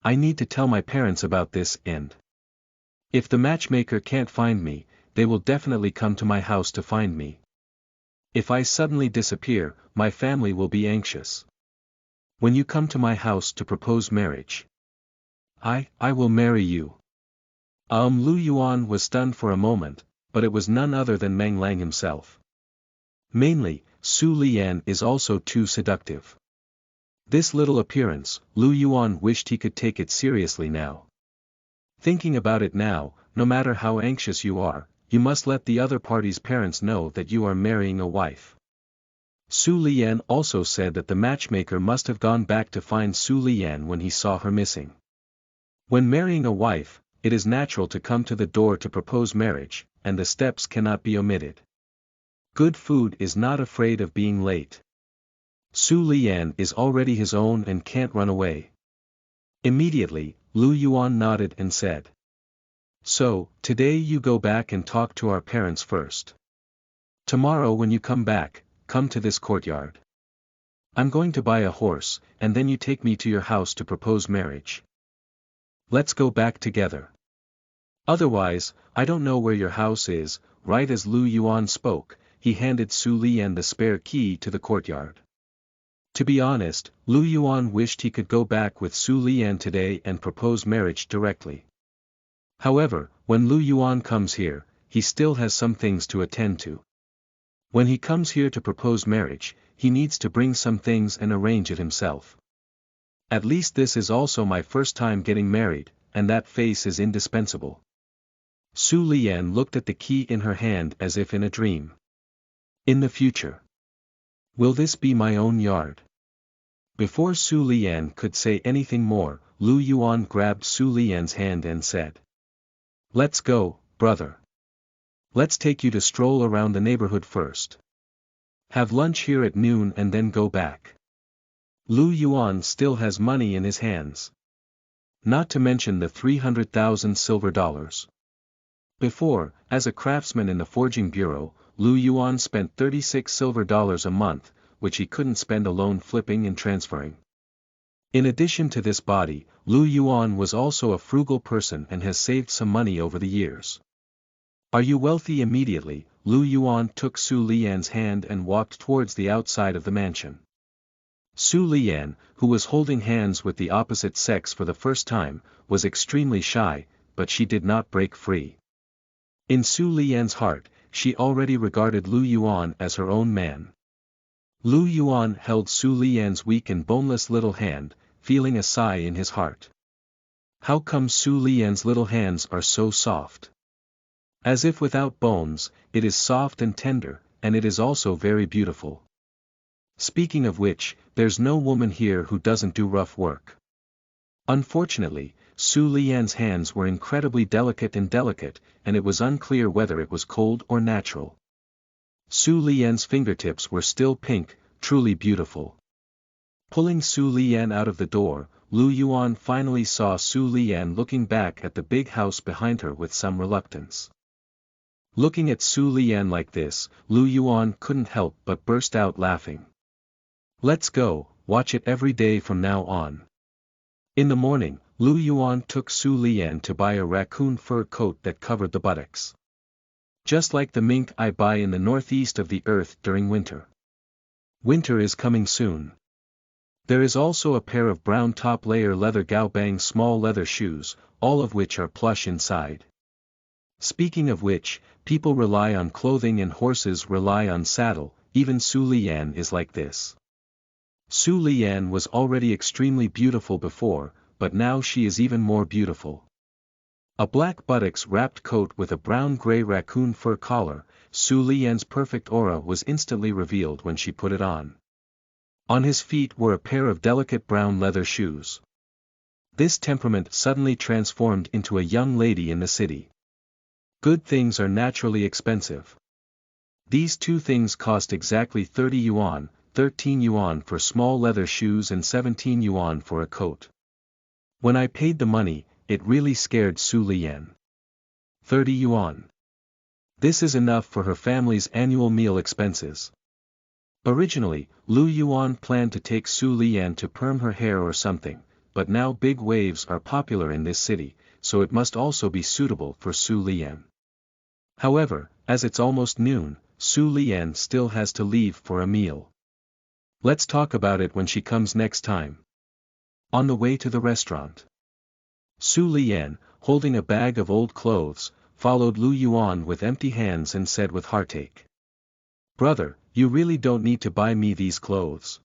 Speaker 1: I need to tell my parents about this and if the matchmaker can't find me, they will definitely come to my house to find me. If I suddenly disappear, my family will be anxious. When you come to my house to propose marriage, I will marry you." Lu Yuan was stunned for a moment, but it was none other than Meng Lang himself. Mainly, Su Lian is also too seductive. This little appearance, Lu Yuan wished he could take it seriously now. Thinking about it now, no matter how anxious you are, you must let the other party's parents know that you are marrying a wife. Su Lian also said that the matchmaker must have gone back to find Su Lian when he saw her missing. When marrying a wife, it is natural to come to the door to propose marriage, and the steps cannot be omitted. Good food is not afraid of being late. Su Lian is already his own and can't run away. Immediately, Lu Yuan nodded and said. "So, today you go back and talk to our parents first. Tomorrow when you come back, come to this courtyard. I'm going to buy a horse, and then you take me to your house to propose marriage. Let's go back together. Otherwise, I don't know where your house is." Right as Lu Yuan spoke, he handed Su Lian the spare key to the courtyard. To be honest, Lu Yuan wished he could go back with Su Lian today and propose marriage directly. However, when Lu Yuan comes here, he still has some things to attend to. When he comes here to propose marriage, he needs to bring some things and arrange it himself. At least this is also my first time getting married, and that face is indispensable. Su Lian looked at the key in her hand as if in a dream. In the future, will this be my own yard? Before Su Lian could say anything more, Lu Yuan grabbed Su Lian's hand and said. "Let's go, brother. Let's take you to stroll around the neighborhood first. Have lunch here at noon and then go back." Lu Yuan still has money in his hands. Not to mention the 300,000 silver dollars. Before, as a craftsman in the forging bureau, Lu Yuan spent 36 silver dollars a month, which he couldn't spend alone flipping and transferring. In addition to this body, Lu Yuan was also a frugal person and has saved some money over the years. "Are you wealthy?" Immediately, Lu Yuan took Su Lian's hand and walked towards the outside of the mansion. Su Lian, who was holding hands with the opposite sex for the first time, was extremely shy, but she did not break free. In Su Lian's heart, she already regarded Lu Yuan as her own man. Lu Yuan held Su Lian's weak and boneless little hand, feeling a sigh in his heart. How come Su Lian's little hands are so soft? As if without bones, it is soft and tender, and it is also very beautiful. Speaking of which, there's no woman here who doesn't do rough work. Unfortunately, Su Lian's hands were incredibly delicate, and it was unclear whether it was cold or natural. Su Lian's fingertips were still pink, truly beautiful. Pulling Su Lian out of the door, Lu Yuan finally saw Su Lian looking back at the big house behind her with some reluctance. Looking at Su Lian like this, Lu Yuan couldn't help but burst out laughing. "Let's go, watch it every day from now on." In the morning, Lu Yuan took Su Lian to buy a raccoon fur coat that covered the buttocks. Just like the mink I buy in the northeast of the earth during winter. Winter is coming soon. There is also a pair of brown top layer leather gaobang small leather shoes, all of which are plush inside. Speaking of which, people rely on clothing and horses rely on saddle, even Su Lian is like this. Su Lian was already extremely beautiful before, but now she is even more beautiful. A black buttocks wrapped coat with a brown-gray raccoon fur collar, Su Lian's perfect aura was instantly revealed when she put it on. On his feet were a pair of delicate brown leather shoes. This temperament suddenly transformed into a young lady in the city. Good things are naturally expensive. These two things cost exactly 30 yuan, 13 yuan for small leather shoes and 17 yuan for a coat. When I paid the money, it really scared Su Lian. 30 yuan. This is enough for her family's annual meal expenses. Originally, Lu Yuan planned to take Su Lian to perm her hair or something, but now big waves are popular in this city, so it must also be suitable for Su Lian. However, as it's almost noon, Su Lian still has to leave for a meal. Let's talk about it when she comes next time. On the way to the restaurant, Su Lian, holding a bag of old clothes, followed Lu Yuan with empty hands and said with heartache. Brother, you really don't need to buy me these clothes.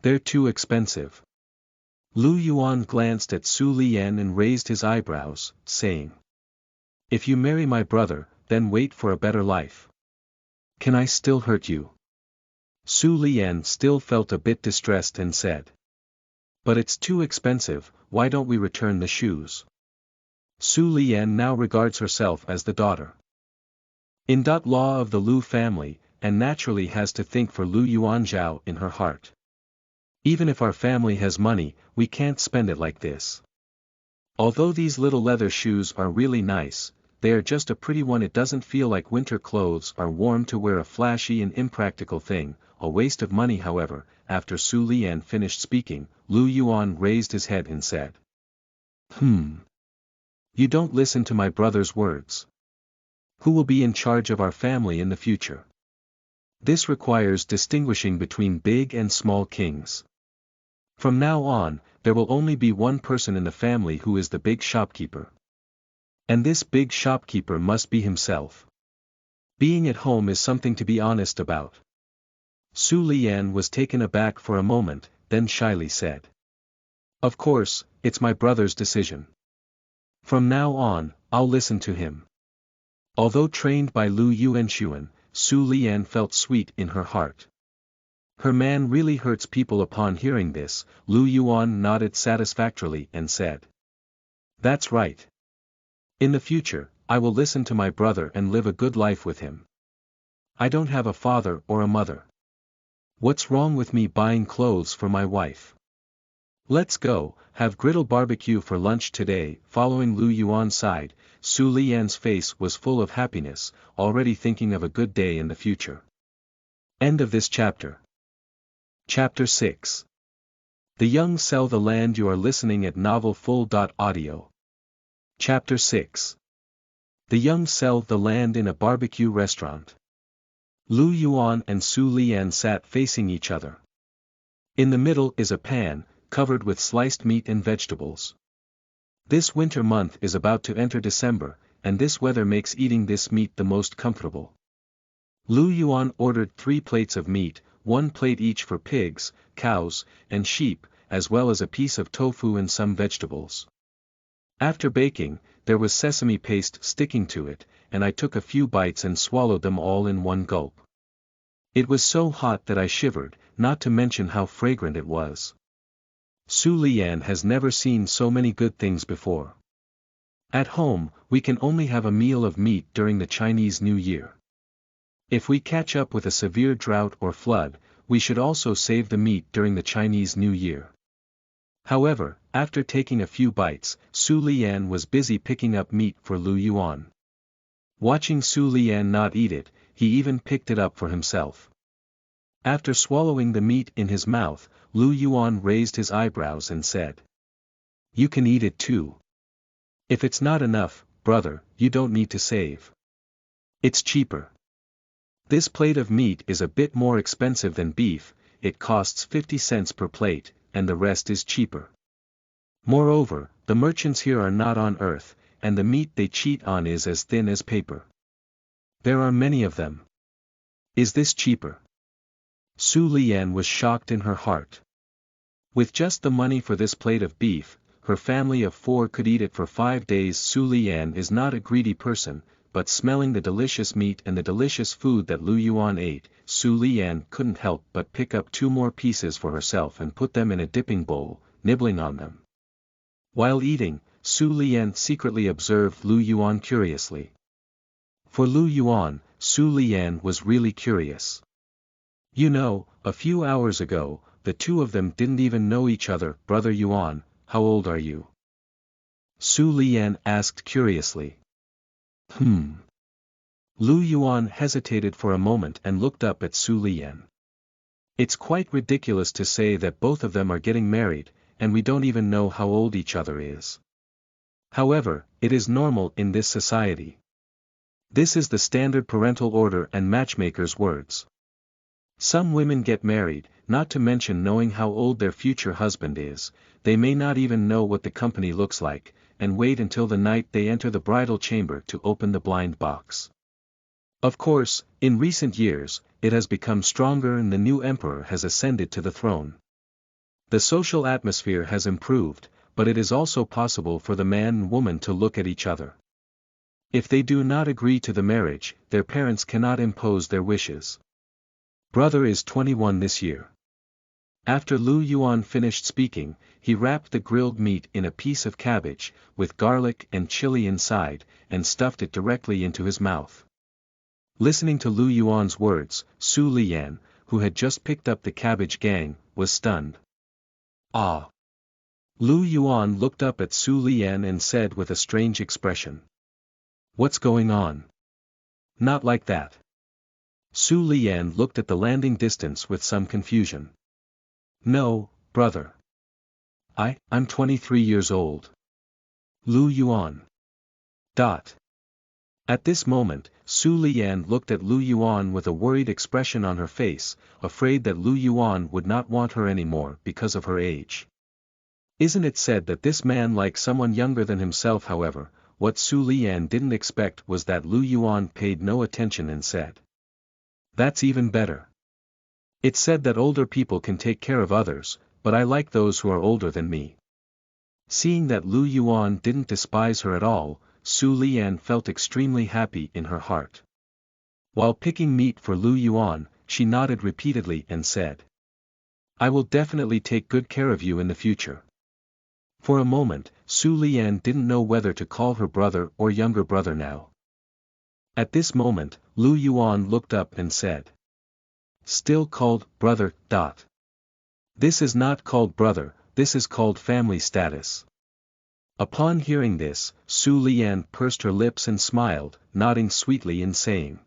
Speaker 1: They're too expensive. Lu Yuan glanced at Su Lian and raised his eyebrows, saying. If you marry my brother, then wait for a better life. Can I still hurt you? Su Lian still felt a bit distressed and said. But it's too expensive, why don't we return the shoes? Su Lian now regards herself as the daughter. In law of the Lu family, and naturally has to think for Lu Yuanzhao in her heart. Even if our family has money, we can't spend it like this. Although these little leather shoes are really nice, they are just a pretty one. It doesn't feel like winter clothes are warm to wear, a flashy and impractical thing, a waste of money. However, after Su Lian finished speaking, Lu Yuan raised his head and said. You don't listen to my brother's words. Who will be in charge of our family in the future? This requires distinguishing between big and small kings. From now on, there will only be one person in the family who is the big shopkeeper. And this big shopkeeper must be himself. Being at home is something to be honest about. Su Lian was taken aback for a moment, then shyly said. Of course, it's my brother's decision. From now on, I'll listen to him. Although trained by Lu Yuanshuan, Su Lian felt sweet in her heart. Her man really hurts people. Upon hearing this, Lu Yuan nodded satisfactorily and said. That's right. In the future, I will listen to my brother and live a good life with him. I don't have a father or a mother. What's wrong with me buying clothes for my wife? Let's go, have griddle barbecue for lunch today. Following Lu Yuan's side, Su Lian's face was full of happiness, already thinking of a good day in the future. End of this chapter. Chapter 6. The Young Sell the Land. You are listening at novelfull.audio. Chapter 6. The Young Sell the Land in a barbecue restaurant. Lu Yuan and Su Lian sat facing each other. In the middle is a pan, covered with sliced meat and vegetables. This winter month is about to enter December, and this weather makes eating this meat the most comfortable. Lu Yuan ordered 3 plates of meat, 1 plate each for pigs, cows, and sheep, as well as a piece of tofu and some vegetables. After baking, there was sesame paste sticking to it, and I took a few bites and swallowed them all in one gulp. It was so hot that I shivered, not to mention how fragrant it was. Su Lian has never seen so many good things before. At home, we can only have a meal of meat during the Chinese New Year. If we catch up with a severe drought or flood, we should also save the meat during the Chinese New Year. However, after taking a few bites, Su Lian was busy picking up meat for Lu Yuan. Watching Su Lian not eat it, he even picked it up for himself. After swallowing the meat in his mouth, Lu Yuan raised his eyebrows and said. You can eat it too. If it's not enough, brother, you don't need to save. It's cheaper. This plate of meat is a bit more expensive than beef, it costs 50 cents per plate, and the rest is cheaper. Moreover, the merchants here are not on earth, and the meat they cheat on is as thin as paper. There are many of them. Is this cheaper? Su Lian was shocked in her heart. With just the money for this plate of beef, her family of 4 could eat it for 5 days. Su Lian is not a greedy person, but smelling the delicious meat and the delicious food that Lu Yuan ate, Su Lian couldn't help but pick up 2 more pieces for herself and put them in a dipping bowl, nibbling on them. While eating, Su Lian secretly observed Lu Yuan curiously. For Lu Yuan, Su Lian was really curious. You know, a few hours ago, the two of them didn't even know each other. Brother Yuan, how old are you? Su Lian asked curiously. Lu Yuan hesitated for a moment and looked up at Su Lian. It's quite ridiculous to say that both of them are getting married, and we don't even know how old each other is. However, it is normal in this society. This is the standard parental order and matchmakers' words. Some women get married, not to mention knowing how old their future husband is, they may not even know what the company looks like, and wait until the night they enter the bridal chamber to open the blind box. Of course, in recent years, it has become stronger and the new emperor has ascended to the throne. The social atmosphere has improved, but it is also possible for the man and woman to look at each other. If they do not agree to the marriage, their parents cannot impose their wishes. Brother is 21 this year. After Lu Yuan finished speaking, he wrapped the grilled meat in a piece of cabbage, with garlic and chili inside, and stuffed it directly into his mouth. Listening to Lu Yuan's words, Su Lian, who had just picked up the cabbage gang, was stunned. Ah! Lu Yuan looked up at Su Lian and said with a strange expression. What's going on? Not like that. Su Lian looked at the landing distance with some confusion. No, brother. I'm 23 years old. Lu Yuan. At this moment, Su Lian looked at Lu Yuan with a worried expression on her face, afraid that Lu Yuan would not want her anymore because of her age. Isn't it said that this man likes someone younger than himself? However, what Su Lian didn't expect was that Lu Yuan paid no attention and said. That's even better. It's said that older people can take care of others, but I like those who are older than me. Seeing that Lu Yuan didn't despise her at all, Su Lian felt extremely happy in her heart. While picking meat for Lu Yuan, she nodded repeatedly and said. I will definitely take good care of you in the future. For a moment, Su Lian didn't know whether to call her brother or younger brother now. At this moment, Lu Yuan looked up and said. Still called brother. This is not called brother, this is called family status. Upon hearing this, Su Lian pursed her lips and smiled, nodding sweetly and saying.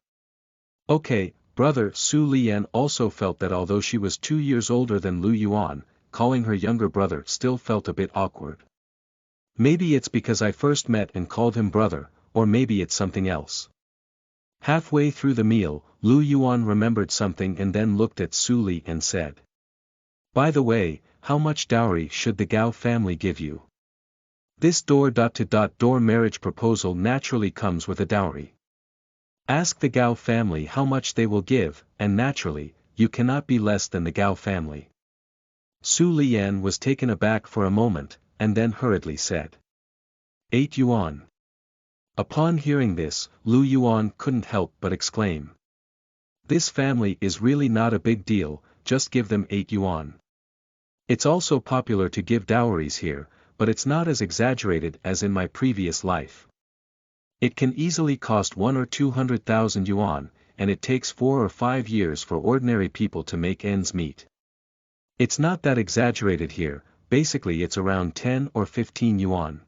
Speaker 1: Okay, brother. Su Lian also felt that although she was 2 years older than Lu Yuan, calling her younger brother still felt a bit awkward. Maybe it's because I first met and called him brother, or maybe it's something else. Halfway through the meal, Lu Yuan remembered something and then looked at Su Li and said. By the way, how much dowry should the Gao family give you? This door marriage proposal naturally comes with a dowry. Ask the Gao family how much they will give, and naturally, you cannot be less than the Gao family. Su Lian was taken aback for a moment, and then hurriedly said. 8 yuan. Upon hearing this, Lu Yuan couldn't help but exclaim. This family is really not a big deal, just give them 8 yuan. It's also popular to give dowries here, but it's not as exaggerated as in my previous life. It can easily cost 1 or 200,000 yuan, and it takes 4 or 5 years for ordinary people to make ends meet. It's not that exaggerated here, basically it's around 10 or 15 yuan.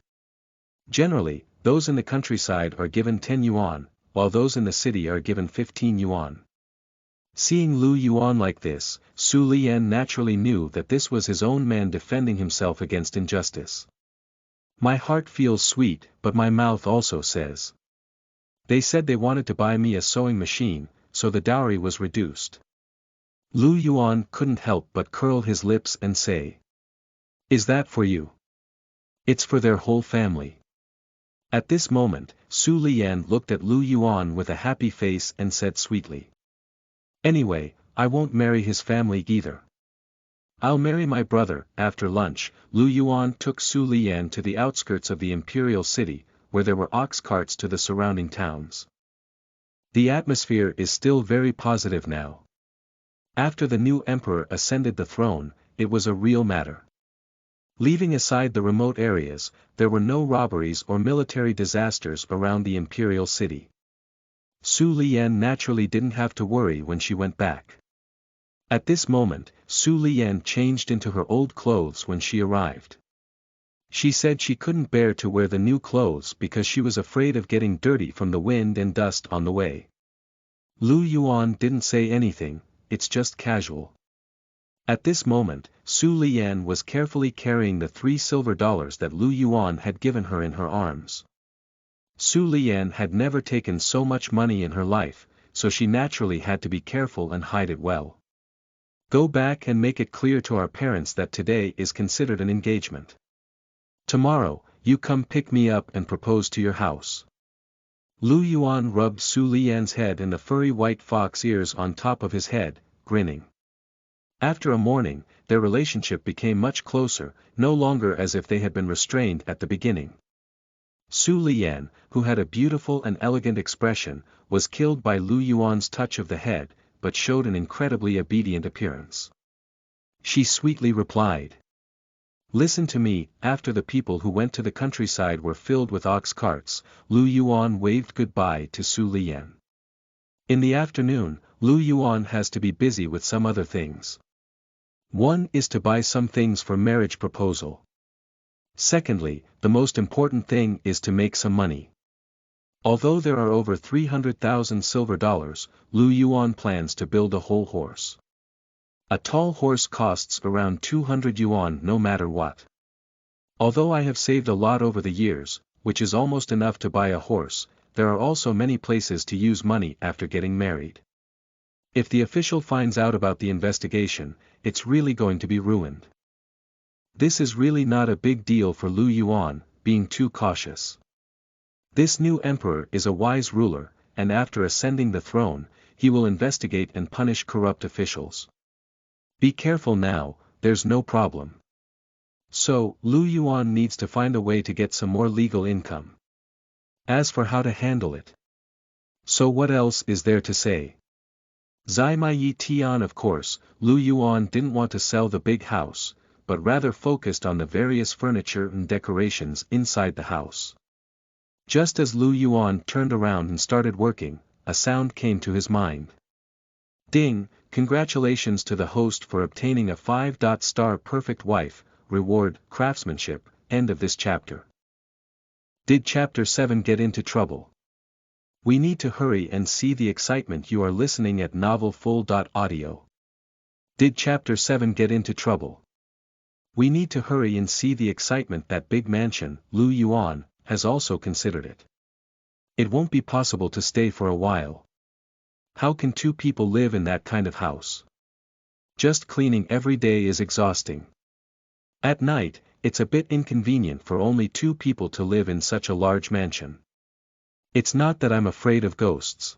Speaker 1: Generally, those in the countryside are given 10 yuan, while those in the city are given 15 yuan. Seeing Lu Yuan like this, Su Lian naturally knew that this was his own man defending himself against injustice. My heart feels sweet, but my mouth also says. They said they wanted to buy me a sewing machine, so the dowry was reduced. Lu Yuan couldn't help but curl his lips and say. Is that for you? It's for their whole family. At this moment, Su Lian looked at Lu Yuan with a happy face and said sweetly. Anyway, I won't marry his family either. I'll marry my brother." After lunch, Lu Yuan took Su Lian to the outskirts of the imperial city, where there were ox carts to the surrounding towns. The atmosphere is still very positive now. After the new emperor ascended the throne, it was a real matter. Leaving aside the remote areas, there were no robberies or military disasters around the imperial city. Su Lian naturally didn't have to worry when she went back. At this moment, Su Lian changed into her old clothes when she arrived. She said she couldn't bear to wear the new clothes because she was afraid of getting dirty from the wind and dust on the way. Lu Yuan didn't say anything, it's just casual. At this moment, Su Lian was carefully carrying the $3 silver that Lu Yuan had given her in her arms. Su Lian had never taken so much money in her life, so she naturally had to be careful and hide it well. "Go back and make it clear to our parents that today is considered an engagement. Tomorrow, you come pick me up and propose to your house." Lu Yuan rubbed Su Lian's head and the furry white fox ears on top of his head, grinning. After a morning, their relationship became much closer, no longer as if they had been restrained at the beginning. Su Lian, who had a beautiful and elegant expression, was killed by Lu Yuan's touch of the head, but showed an incredibly obedient appearance. She sweetly replied, "Listen to me." After the people who went to the countryside were filled with ox carts, Lu Yuan waved goodbye to Su Lian. In the afternoon, Lu Yuan has to be busy with some other things. One is to buy some things for marriage proposal. Secondly, the most important thing is to make some money. Although there are over 300,000 silver dollars, Lu Yuan plans to build a whole horse. A tall horse costs around 200 yuan no matter what. Although I have saved a lot over the years, which is almost enough to buy a horse, there are also many places to use money after getting married. If the official finds out about the investigation, it's really going to be ruined. This is really not a big deal for Lu Yuan, being too cautious. This new emperor is a wise ruler, and after ascending the throne, he will investigate and punish corrupt officials. Be careful now, there's no problem. So, Lu Yuan needs to find a way to get some more legal income. As for how to handle it. So what else is there to say? Zai Mai Yi Tian. Of course, Lu Yuan didn't want to sell the big house, but rather focused on the various furniture and decorations inside the house. Just as Lu Yuan turned around and started working, a sound came to his mind. Ding! Congratulations to the host for obtaining a 5-star perfect wife, reward, craftsmanship. End of this chapter. Did chapter 7 get into trouble? We need to hurry and see the excitement. You are listening at novelfull.audio. Did chapter 7 get into trouble? We need to hurry and see the excitement. That big mansion, Lu Yuan, has also considered it. It won't be possible to stay for a while. How can two people live in that kind of house? Just cleaning every day is exhausting. At night, it's a bit inconvenient for only two people to live in such a large mansion. It's not that I'm afraid of ghosts.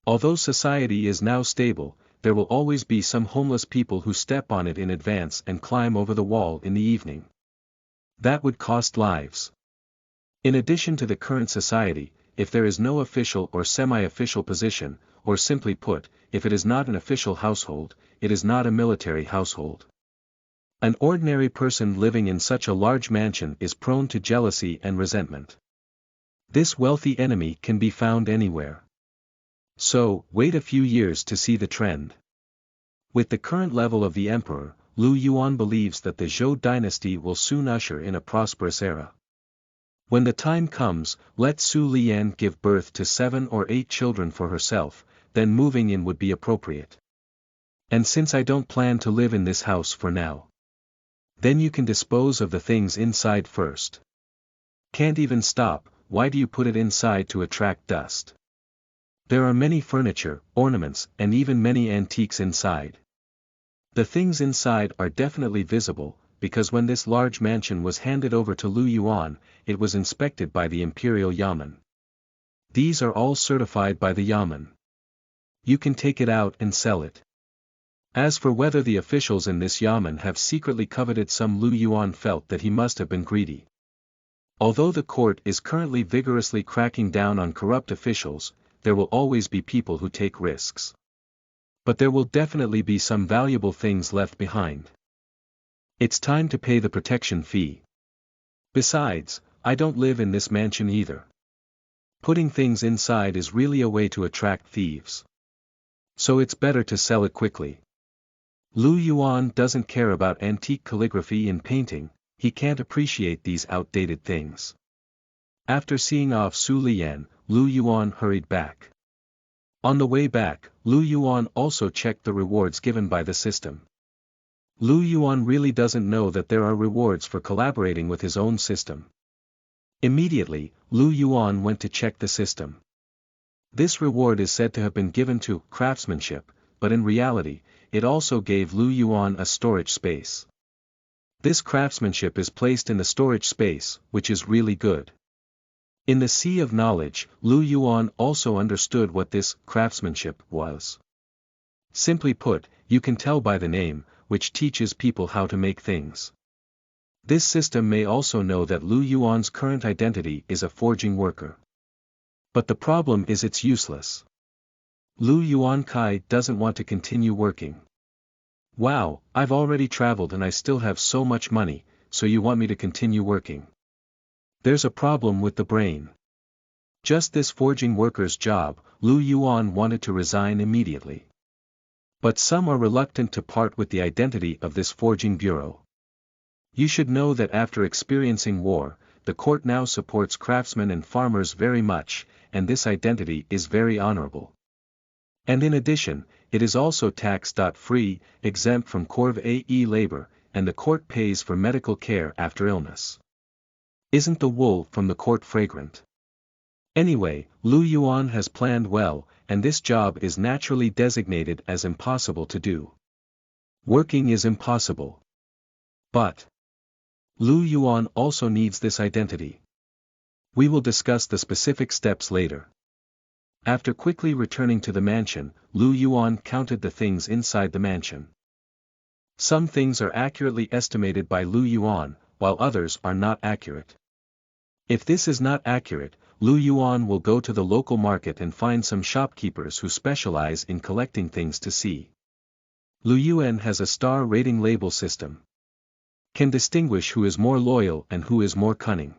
Speaker 1: Although society is now stable, there will always be some homeless people who step on it in advance and climb over the wall in the evening. That would cost lives. In addition to the current society, if there is no official or semi-official position, or simply put, if it is not an official household, it is not a military household. An ordinary person living in such a large mansion is prone to jealousy and resentment. This wealthy enemy can be found anywhere. So, wait a few years to see the trend. With the current level of the emperor, Lu Yuan believes that the Zhou dynasty will soon usher in a prosperous era. When the time comes, let Su Lian give birth to 7 or 8 children for herself, then moving in would be appropriate. And since I don't plan to live in this house for now, then you can dispose of the things inside first. Can't even stop, why do you put it inside to attract dust? There are many furniture, ornaments, and even many antiques inside. The things inside are definitely visible, because when this large mansion was handed over to Lu Yuan, it was inspected by the imperial yamen. These are all certified by the yamen. You can take it out and sell it. As for whether the officials in this yamen have secretly coveted some, Lu Yuan felt that he must have been greedy. Although the court is currently vigorously cracking down on corrupt officials, there will always be people who take risks. But there will definitely be some valuable things left behind. It's time to pay the protection fee. Besides, I don't live in this mansion either. Putting things inside is really a way to attract thieves. So it's better to sell it quickly. Lu Yuan doesn't care about antique calligraphy and painting, he can't appreciate these outdated things. After seeing off Su Lian, Lu Yuan hurried back. On the way back, Lu Yuan also checked the rewards given by the system. Lu Yuan really doesn't know that there are rewards for collaborating with his own system. Immediately, Lu Yuan went to check the system. This reward is said to have been given to craftsmanship, but in reality, it also gave Lu Yuan a storage space. This craftsmanship is placed in the storage space, which is really good. In the sea of knowledge, Lu Yuan also understood what this craftsmanship was. Simply put, you can tell by the name, which teaches people how to make things. This system may also know that Lu Yuan's current identity is a forging worker. But the problem is it's useless. Lu Yuan Kai doesn't want to continue working. Wow, I've already traveled and I still have so much money, so you want me to continue working? There's a problem with the brain. Just this forging worker's job, Lu Yuan wanted to resign immediately. But some are reluctant to part with the identity of this forging bureau. You should know that after experiencing war, the court now supports craftsmen and farmers very much, and this identity is very honorable. And in addition, it is also tax-free, exempt from Corv AE labor, and the court pays for medical care after illness. Isn't the wool from the court fragrant? Anyway, Lu Yuan has planned well, and this job is naturally designated as impossible to do. Working is impossible. But Lu Yuan also needs this identity. We will discuss the specific steps later. After quickly returning to the mansion, Lu Yuan counted the things inside the mansion. Some things are accurately estimated by Lu Yuan, while others are not accurate. If this is not accurate, Lu Yuan will go to the local market and find some shopkeepers who specialize in collecting things to see. Lu Yuan has a star rating label system. Can distinguish who is more loyal and who is more cunning.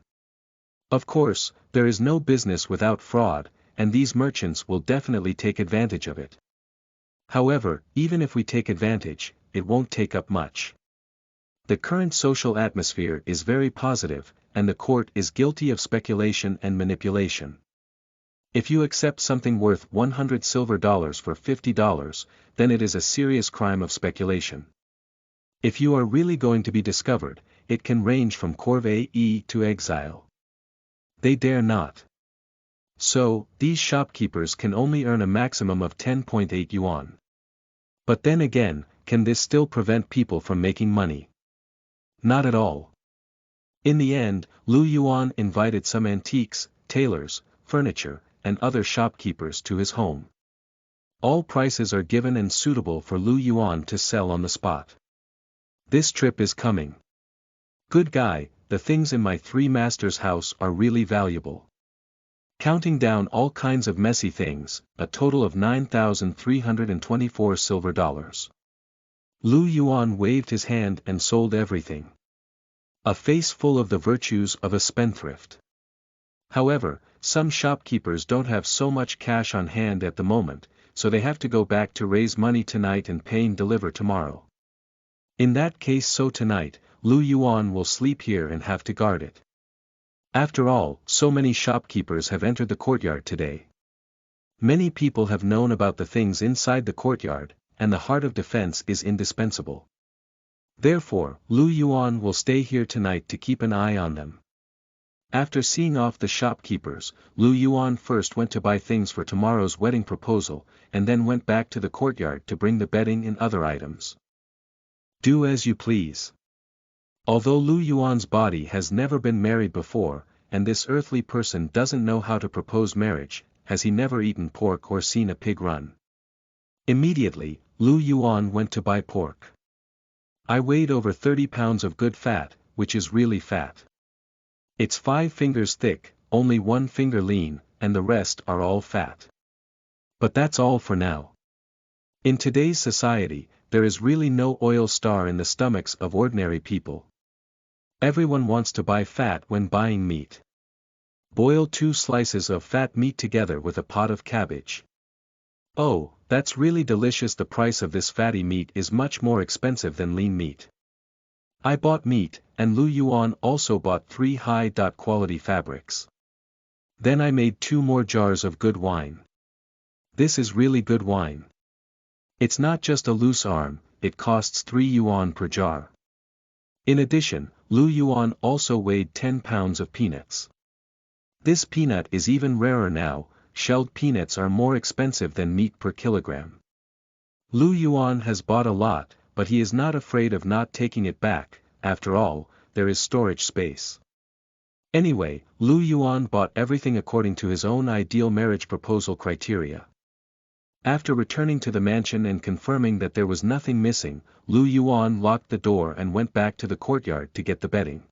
Speaker 1: Of course, there is no business without fraud, and these merchants will definitely take advantage of it. However, even if we take advantage, it won't take up much. The current social atmosphere is very positive, and the court is guilty of speculation and manipulation. If you accept something worth $100 silver for $50, then it is a serious crime of speculation. If you are really going to be discovered, it can range from Corv AE to exile. They dare not. So, these shopkeepers can only earn a maximum of 10.8 yuan. But then again, can this still prevent people from making money? Not at all. In the end, Lu Yuan invited some antiques, tailors, furniture, and other shopkeepers to his home. All prices are given and suitable for Lu Yuan to sell on the spot. This trip is coming. Good guy, the things in my three masters' house are really valuable. Counting down all kinds of messy things, a total of 9,324 silver dollars. Lu Yuan waved his hand and sold everything. A face full of the virtues of a spendthrift. However, some shopkeepers don't have so much cash on hand at the moment, so they have to go back to raise money tonight and pay and deliver tomorrow. In that case, so tonight, Lu Yuan will sleep here and have to guard it. After all, so many shopkeepers have entered the courtyard today. Many people have known about the things inside the courtyard, and the heart of defense is indispensable. Therefore, Lu Yuan will stay here tonight to keep an eye on them. After seeing off the shopkeepers, Lu Yuan first went to buy things for tomorrow's wedding proposal, and then went back to the courtyard to bring the bedding and other items. Do as you please. Although Lu Yuan's body has never been married before, and this earthly person doesn't know how to propose marriage, has he never eaten pork or seen a pig run. Immediately, Lu Yuan went to buy pork. I weighed over 30 pounds of good fat, which is really fat. It's 5 fingers thick, only 1 finger lean, and the rest are all fat. But that's all for now. In today's society, there is really no oil star in the stomachs of ordinary people. Everyone wants to buy fat when buying meat. Boil 2 slices of fat meat together with a pot of cabbage. Oh, that's really delicious. The price of this fatty meat is much more expensive than lean meat. I bought meat, and Lu Yuan also bought 3 high-quality fabrics. Then I made 2 more jars of good wine. This is really good wine. It's not just a loose arm, it costs 3 yuan per jar. In addition, Lu Yuan also weighed 10 pounds of peanuts. This peanut is even rarer now. Shelled peanuts are more expensive than meat per kilogram. Lu Yuan has bought a lot, but he is not afraid of not taking it back. After all, there is storage space. Anyway, Lu Yuan bought everything according to his own ideal marriage proposal criteria. After returning to the mansion and confirming that there was nothing missing, Lu Yuan locked the door and went back to the courtyard to get the bedding.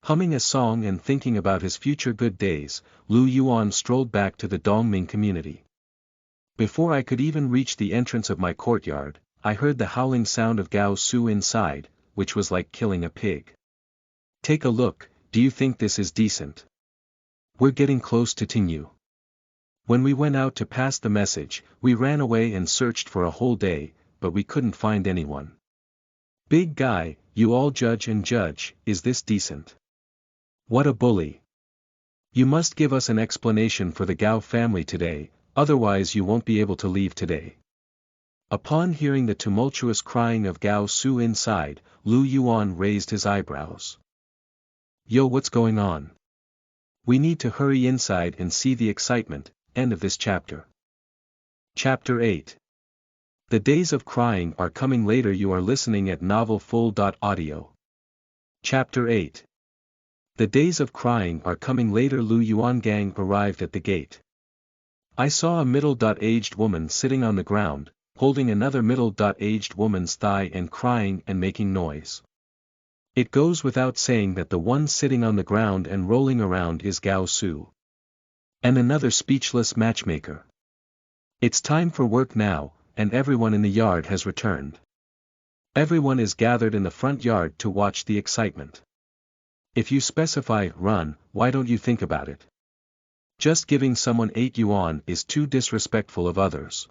Speaker 1: Humming a song and thinking about his future good days, Lu Yuan strolled back to the Dongming community. Before I could even reach the entrance of my courtyard, I heard the howling sound of Gao Su inside, which was like killing a pig. Take a look, do you think this is decent? We're getting close to Tingyu. When we went out to pass the message, we ran away and searched for a whole day, but we couldn't find anyone. Big guy, you all judge and judge, is this decent? What a bully. You must give us an explanation for the Gao family today, otherwise you won't be able to leave today. Upon hearing the tumultuous crying of Gao Su inside, Lu Yuan raised his eyebrows. Yo, what's going on? We need to hurry inside and see the excitement. End of this chapter. Chapter 8. The days of crying are coming later. You are listening at novelfull.audio. Chapter 8. The days of crying are coming later. Lu Yuan gang arrived at the gate. I saw a middle-aged woman sitting on the ground, holding another middle-aged woman's thigh and crying and making noise. It goes without saying that the one sitting on the ground and rolling around is Gao Su. And another speechless matchmaker. It's time for work now, and everyone in the yard has returned. Everyone is gathered in the front yard to watch the excitement. If you specify run, why don't you think about it? Just giving someone 8 yuan is too disrespectful of others.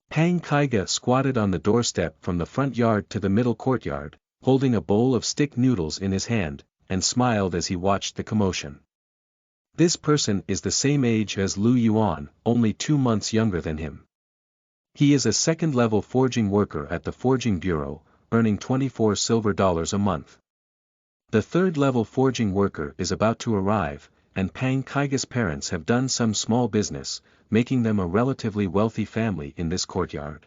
Speaker 1: Pang Kaiga squatted on the doorstep from the front yard to the middle courtyard, holding a bowl of stick noodles in his hand, and smiled as he watched the commotion. This person is the same age as Lu Yuan, only 2 months younger than him. He is a second-level forging worker at the Forging Bureau, earning $24 a month. The third-level forging worker is about to arrive, and Pang Kaiga's parents have done some small business, making them a relatively wealthy family in this courtyard.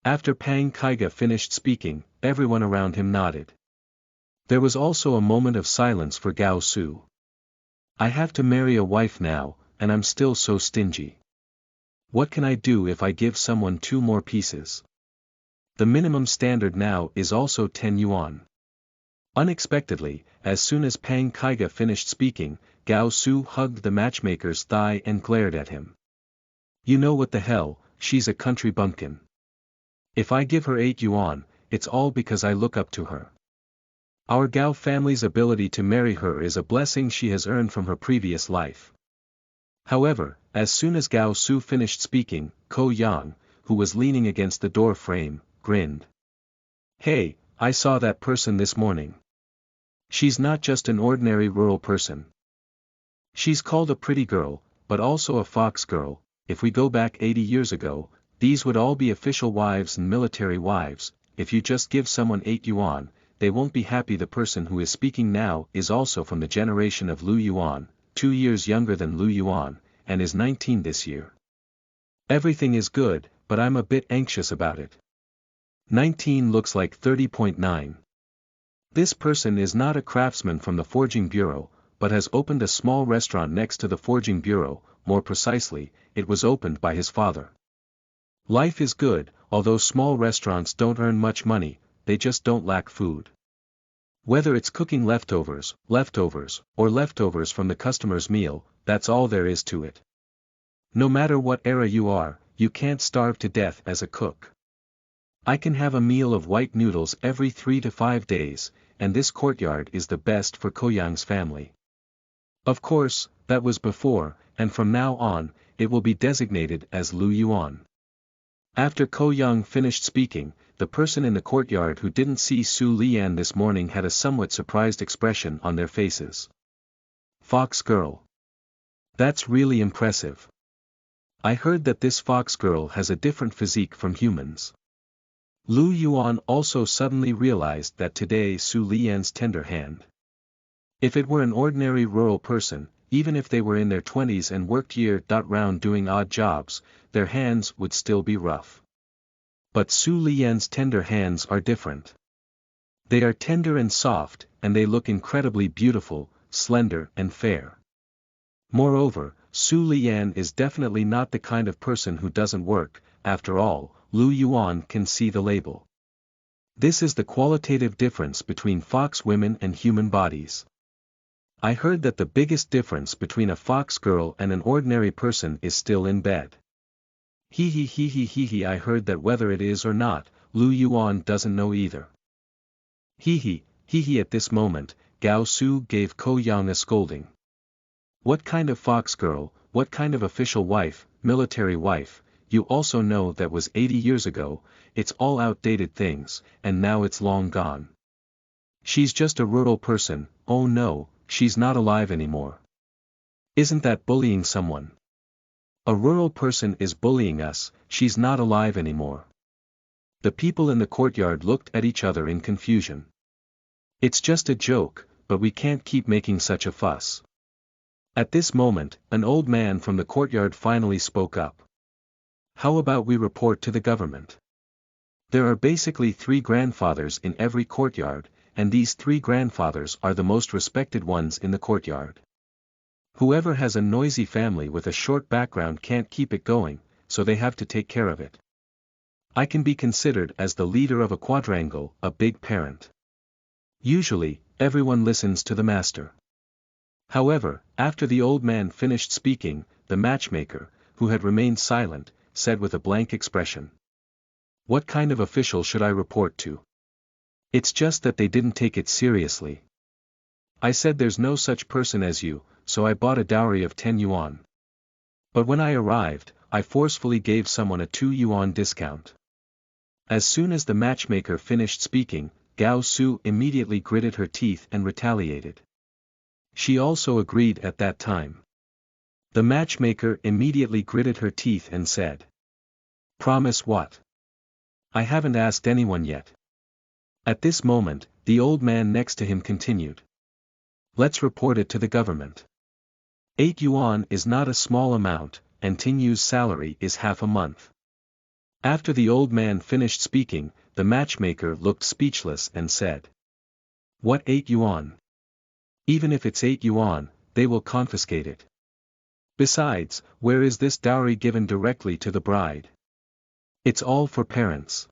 Speaker 1: After Pang Kaiga finished speaking, everyone around him nodded. There was also a moment of silence for Gao Su. I have to marry a wife now, and I'm still so stingy. What can I do if I give someone 2 more pieces? The minimum standard now is also 10 yuan. Unexpectedly, as soon as Pang Kaiga finished speaking, Gao Su hugged the matchmaker's thigh and glared at him. You know what the hell, she's a country bumpkin. If I give her 8 yuan, it's all because I look up to her. Our Gao family's ability to marry her is a blessing she has earned from her previous life. However, as soon as Gao Su finished speaking, Ko Yang, who was leaning against the door frame, grinned. Hey, I saw that person this morning. She's not just an ordinary rural person. She's called a pretty girl, but also a fox girl. If we go back 80 years ago, these would all be official wives and military wives. If you just give someone 8 yuan, they won't be happy. The person who is speaking now is also from the generation of Lu Yuan, 2 years younger than Lu Yuan, and is 19 this year. Everything is good, but I'm a bit anxious about it. 19 looks like 30.9. This person is not a craftsman from the Forging Bureau, but has opened a small restaurant next to the Forging Bureau. More precisely, it was opened by his father. Life is good, although small restaurants don't earn much money, they just don't lack food. Whether it's cooking leftovers, or leftovers from the customer's meal, that's all there is to it. No matter what era you are, you can't starve to death as a cook. I can have a meal of white noodles every 3 to 5 days, and this courtyard is the best for Koyang's family. Of course, that was before, and from now on, it will be designated as Lu Yuan. After Koyang finished speaking, the person in the courtyard who didn't see Su Lian this morning had a somewhat surprised expression on their faces. Fox girl. That's really impressive. I heard that this fox girl has a different physique from humans. Lu Yuan also suddenly realized that today Su Lian's tender hand. If it were an ordinary rural person, even if they were in their 20s and worked year-round doing odd jobs, their hands would still be rough. But Su Lian's tender hands are different. They are tender and soft, and they look incredibly beautiful, slender and fair. Moreover, Su Lian is definitely not the kind of person who doesn't work. After all, Lu Yuan can see the label. This is the qualitative difference between fox women and human bodies. I heard that the biggest difference between a fox girl and an ordinary person is still in bed. I heard that whether it is or not, Lu Yuan doesn't know either. At this moment, Gao Su gave Ko Yang a scolding. What kind of fox girl, what kind of official wife, military wife, you also know that was 80 years ago, it's all outdated things, and now it's long gone. She's just a rural person, oh no, she's not alive anymore. Isn't that bullying someone? A rural person is bullying us, she's not alive anymore. The people in the courtyard looked at each other in confusion. It's just a joke, but we can't keep making such a fuss. At this moment, an old man from the courtyard finally spoke up. How about we report to the government? There are basically 3 grandfathers in every courtyard, and these 3 grandfathers are the most respected ones in the courtyard. Whoever has a noisy family with a short background can't keep it going, so they have to take care of it. I can be considered as the leader of a quadrangle, a big parent. Usually, everyone listens to the master. However, after the old man finished speaking, the matchmaker, who had remained silent, said with a blank expression. What kind of official should I report to? It's just that they didn't take it seriously. I said there's no such person as you, so I bought a dowry of 10 yuan. But when I arrived, I forcefully gave someone a 2 yuan discount. As soon as the matchmaker finished speaking, Gao Su immediately gritted her teeth and retaliated. She also agreed at that time. The matchmaker immediately gritted her teeth and said. Promise what? I haven't asked anyone yet. At this moment, the old man next to him continued. Let's report it to the government. 8 yuan is not a small amount, and Tingyu's salary is half a month. After the old man finished speaking, the matchmaker looked speechless and said. What 8 yuan? Even if it's 8 yuan, they will confiscate it. Besides, where is this dowry given directly to the bride? It's all for parents.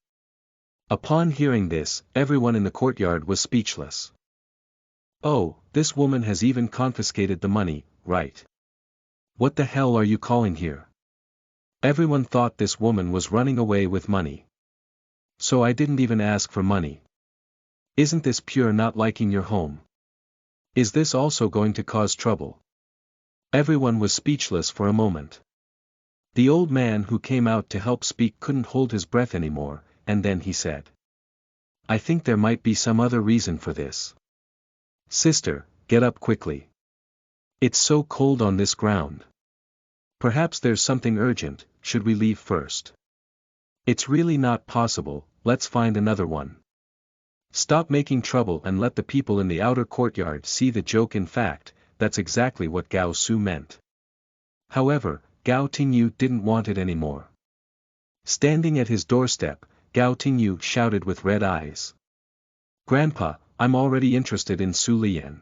Speaker 1: Upon hearing this, everyone in the courtyard was speechless. Oh, this woman has even confiscated the money, right? What the hell are you calling here? Everyone thought this woman was running away with money. So I didn't even ask for money. Isn't this pure not liking your home? Is this also going to cause trouble? Everyone was speechless for a moment. The old man who came out to help speak couldn't hold his breath anymore, and then he said. I think there might be some other reason for this. Sister, get up quickly. It's so cold on this ground. Perhaps there's something urgent, should we leave first? It's really not possible, let's find another one. Stop making trouble and let the people in the outer courtyard see the joke. In fact, that's exactly what Gao Su meant. However, Gao Tingyu didn't want it anymore. Standing at his doorstep, Gao Tingyu shouted with red eyes. Grandpa, I'm already interested in Su Lian.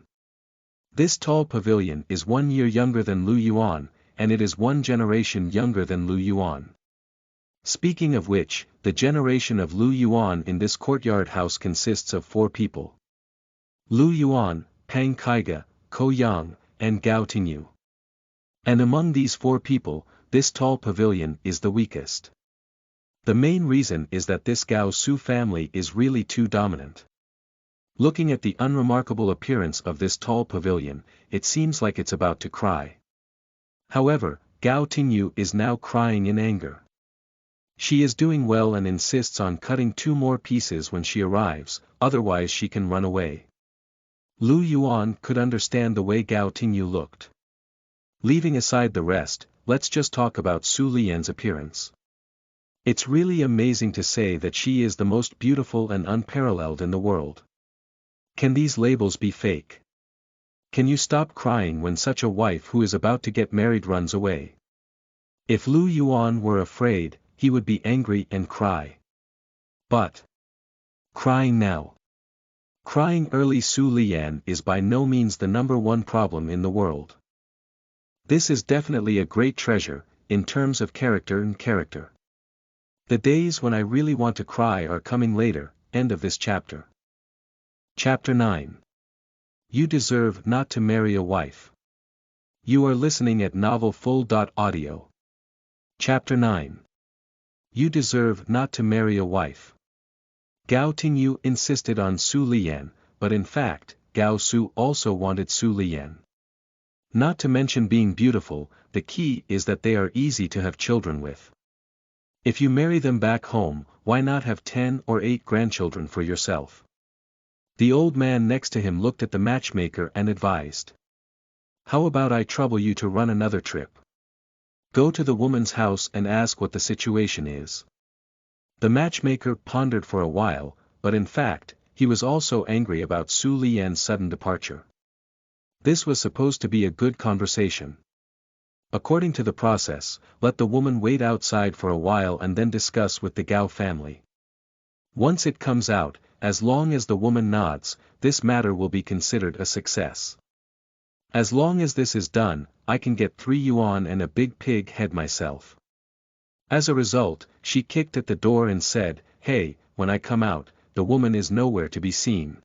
Speaker 1: This tall pavilion is 1 year younger than Lu Yuan, and it is 1 generation younger than Lu Yuan. Speaking of which, the generation of Lu Yuan in this courtyard house consists of 4 people. Lu Yuan, Pang Kaiga, Ko Yang, and Gao Tingyu. And among these 4 people, this tall pavilion is the weakest. The main reason is that this Gao Su family is really too dominant. Looking at the unremarkable appearance of this tall pavilion, it seems like it's about to cry. However, Gao Tingyu is now crying in anger. She is doing well and insists on cutting 2 more pieces when she arrives, otherwise she can run away. Lu Yuan could understand the way Gao Tingyu looked. Leaving aside the rest, let's just talk about Su Lian's appearance. It's really amazing to say that she is the most beautiful and unparalleled in the world. Can these labels be fake? Can you stop crying when such a wife who is about to get married runs away? If Lu Yuan were afraid, he would be angry and cry. But crying now. Crying early. Su Lian is by no means the #1 problem in the world. This is definitely a great treasure, in terms of character and character. The days when I really want to cry are coming later. End of this chapter. Chapter 9. You deserve not to marry a wife. You are listening at novelfull.audio. Chapter 9. You deserve not to marry a wife. Gao Tingyu insisted on Su Lian, but in fact, Gao Su also wanted Su Lian. Not to mention being beautiful, the key is that they are easy to have children with. If you marry them back home, why not have 10 or 8 grandchildren for yourself? The old man next to him looked at the matchmaker and advised. How about I trouble you to run another trip? Go to the woman's house and ask what the situation is. The matchmaker pondered for a while, but in fact, he was also angry about Su Lian's sudden departure. This was supposed to be a good conversation. According to the process, let the woman wait outside for a while and then discuss with the Gao family. Once it comes out, as long as the woman nods, this matter will be considered a success. As long as this is done, I can get 3 yuan and a big pig head myself. As a result, she kicked at the door and said, "Hey, when I come out, the woman is nowhere to be seen."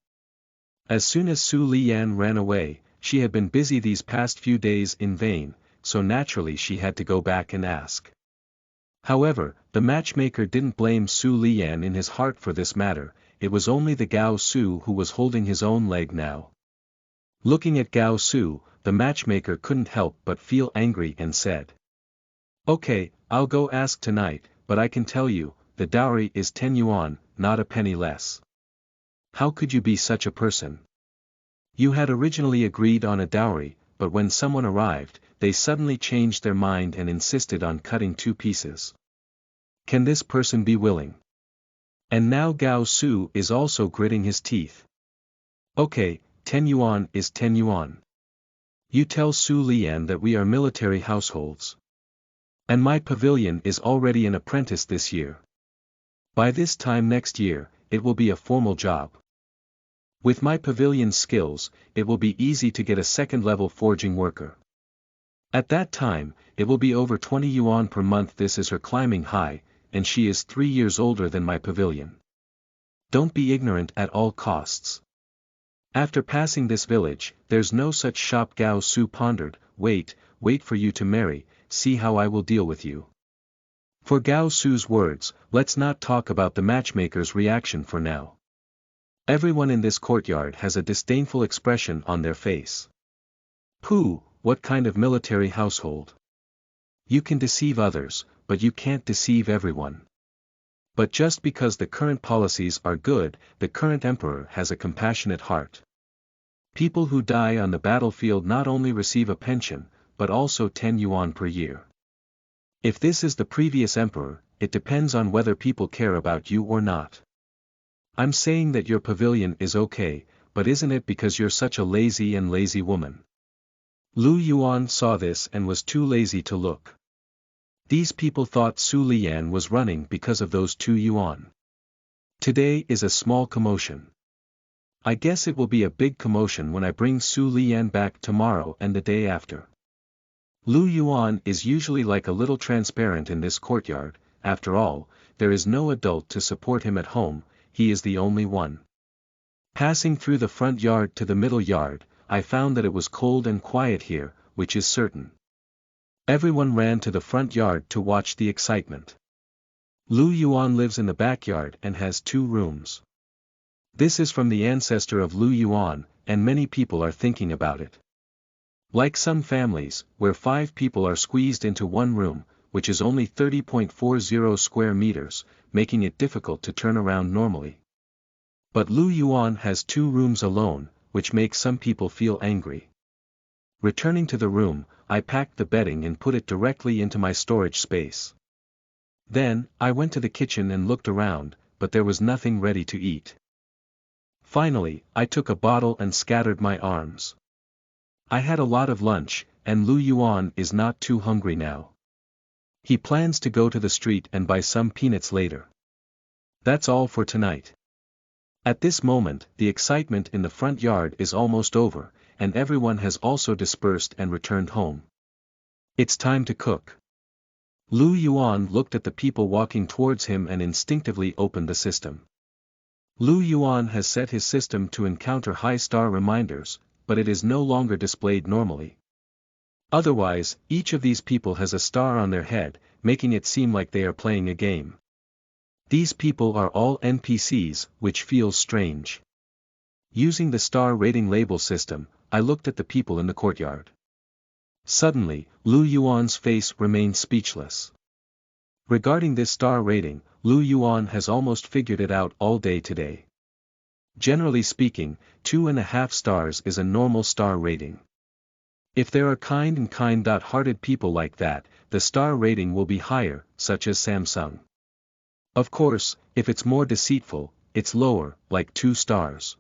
Speaker 1: As soon as Su Lian ran away, she had been busy these past few days in vain, so naturally she had to go back and ask. However, the matchmaker didn't blame Su Lian in his heart for this matter. It was only the Gao Su who was holding his own leg now. Looking at Gao Su, the matchmaker couldn't help but feel angry and said, "Okay, I'll go ask tonight, but I can tell you, the dowry is 10 yuan, not a penny less." How could you be such a person? You had originally agreed on a dowry, but when someone arrived, they suddenly changed their mind and insisted on cutting 2 pieces. Can this person be willing? And now Gao Su is also gritting his teeth. Okay, 10 yuan is 10 yuan. You tell Su Lian that we are military households. And my pavilion is already an apprentice this year. By this time next year, it will be a formal job. With my pavilion skills, it will be easy to get a second-level forging worker. At that time, it will be over 20 yuan per month. This is her climbing high, and she is 3 years older than my pavilion. Don't be ignorant at all costs. After passing this village, there's no such shop. Gao Su pondered. Wait for you to marry, see how I will deal with you. For Gao Su's words, let's not talk about the matchmaker's reaction for now. Everyone in this courtyard has a disdainful expression on their face. Pooh, what kind of military household? You can deceive others, but you can't deceive everyone. But just because the current policies are good, the current emperor has a compassionate heart. People who die on the battlefield not only receive a pension, but also 10 yuan per year. If this is the previous emperor, it depends on whether people care about you or not. I'm saying that your pavilion is okay, but isn't it because you're such a lazy woman? Lu Yuan saw this and was too lazy to look. These people thought Su Lian was running because of those 2 yuan. Today is a small commotion. I guess it will be a big commotion when I bring Su Lian back tomorrow and the day after. Lu Yuan is usually like a little transparent in this courtyard, after all, there is no adult to support him at home, he is the only one. Passing through the front yard to the middle yard, I found that it was cold and quiet here, which is certain. Everyone ran to the front yard to watch the excitement. Lu Yuan lives in the backyard and has 2 rooms. This is from the ancestor of Lu Yuan, and many people are thinking about it. Like some families, where 5 people are squeezed into one room, which is only 30.40 square meters, making it difficult to turn around normally. But Lu Yuan has 2 rooms alone, which makes some people feel angry. Returning to the room, I packed the bedding and put it directly into my storage space. Then, I went to the kitchen and looked around, but there was nothing ready to eat. Finally, I took a bottle and scattered my arms. I had a lot of lunch, and Lu Yuan is not too hungry now. He plans to go to the street and buy some peanuts later. That's all for tonight. At this moment, the excitement in the front yard is almost over, and everyone has also dispersed and returned home. It's time to cook. Lu Yuan looked at the people walking towards him and instinctively opened the system. Lu Yuan has set his system to encounter high star reminders, but it is no longer displayed normally. Otherwise, each of these people has a star on their head, making it seem like they are playing a game. These people are all NPCs, which feels strange. Using the star rating label system, I looked at the people in the courtyard. Suddenly, Lu Yuan's face remained speechless. Regarding this star rating, Lu Yuan has almost figured it out all day today. Generally speaking, 2.5 stars is a normal star rating. If there are kind and kind-hearted people like that, the star rating will be higher, such as Samsung. Of course, if it's more deceitful, it's lower, like 2 stars.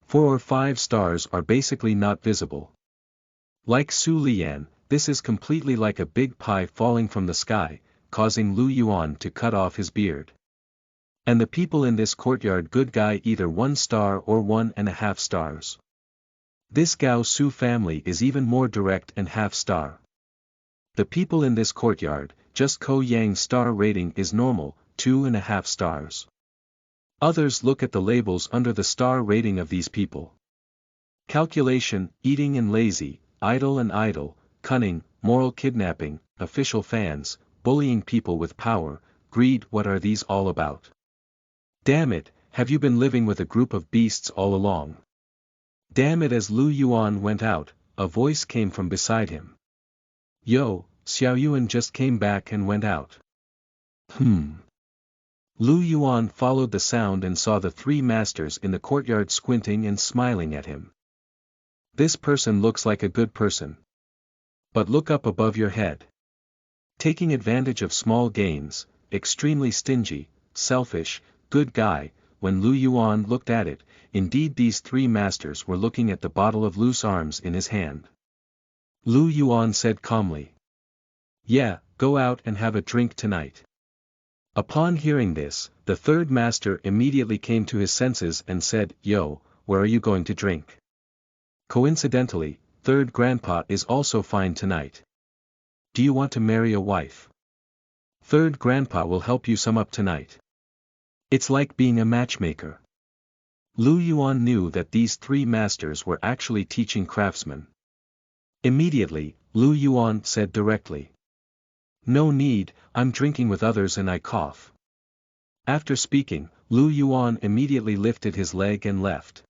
Speaker 1: 4 or 5 stars are basically not visible. Like Su Lian, this is completely like a big pie falling from the sky, causing Lu Yuan to cut off his beard. And the people in this courtyard good guy either 1 star or 1.5 stars. This Gao Su family is even more direct and half star. The people in this courtyard, just Ko Yang's star rating is normal, 2.5 stars. Others look at the labels under the star rating of these people. Calculation, eating and lazy, idle and idle, cunning, moral kidnapping, official fans, bullying people with power, greed. What are these all about? Damn it, have you been living with a group of beasts all along? Damn it. As Lu Yuan went out, a voice came from beside him. Yo, Xiao Yuan just came back and went out. Lu Yuan followed the sound and saw the 3 masters in the courtyard squinting and smiling at him. This person looks like a good person. But look up above your head. Taking advantage of small gains, extremely stingy, selfish, good guy. When Lu Yuan looked at it, indeed these 3 masters were looking at the bottle of loose arms in his hand. Lu Yuan said calmly. Yeah, go out and have a drink tonight. Upon hearing this, the 3rd master immediately came to his senses and said, Yo, where are you going to drink? Coincidentally, 3rd grandpa is also fine tonight. Do you want to marry a wife? 3rd grandpa will help you sum up tonight. It's like being a matchmaker. Lu Yuan knew that these 3 masters were actually teaching craftsmen. Immediately, Lu Yuan said directly. No need, I'm drinking with others and I cough. After speaking, Lu Yuan immediately lifted his leg and left.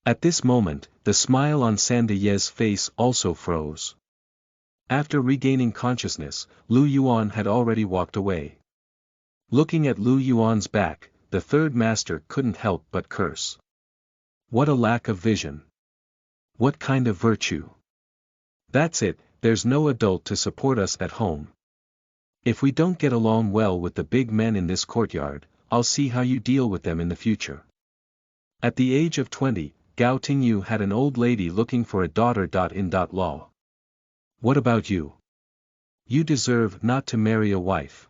Speaker 1: At this moment, the smile on Sandaye's face also froze. After regaining consciousness, Lu Yuan had already walked away. Looking at Lu Yuan's back, the 3rd master couldn't help but curse. What a lack of vision. What kind of virtue? That's it, there's no adult to support us at home. If we don't get along well with the big men in this courtyard, I'll see how you deal with them in the future. At the age of 20, Gao Tingyu had an old lady looking for a daughter. In law. What about you? You deserve not to marry a wife.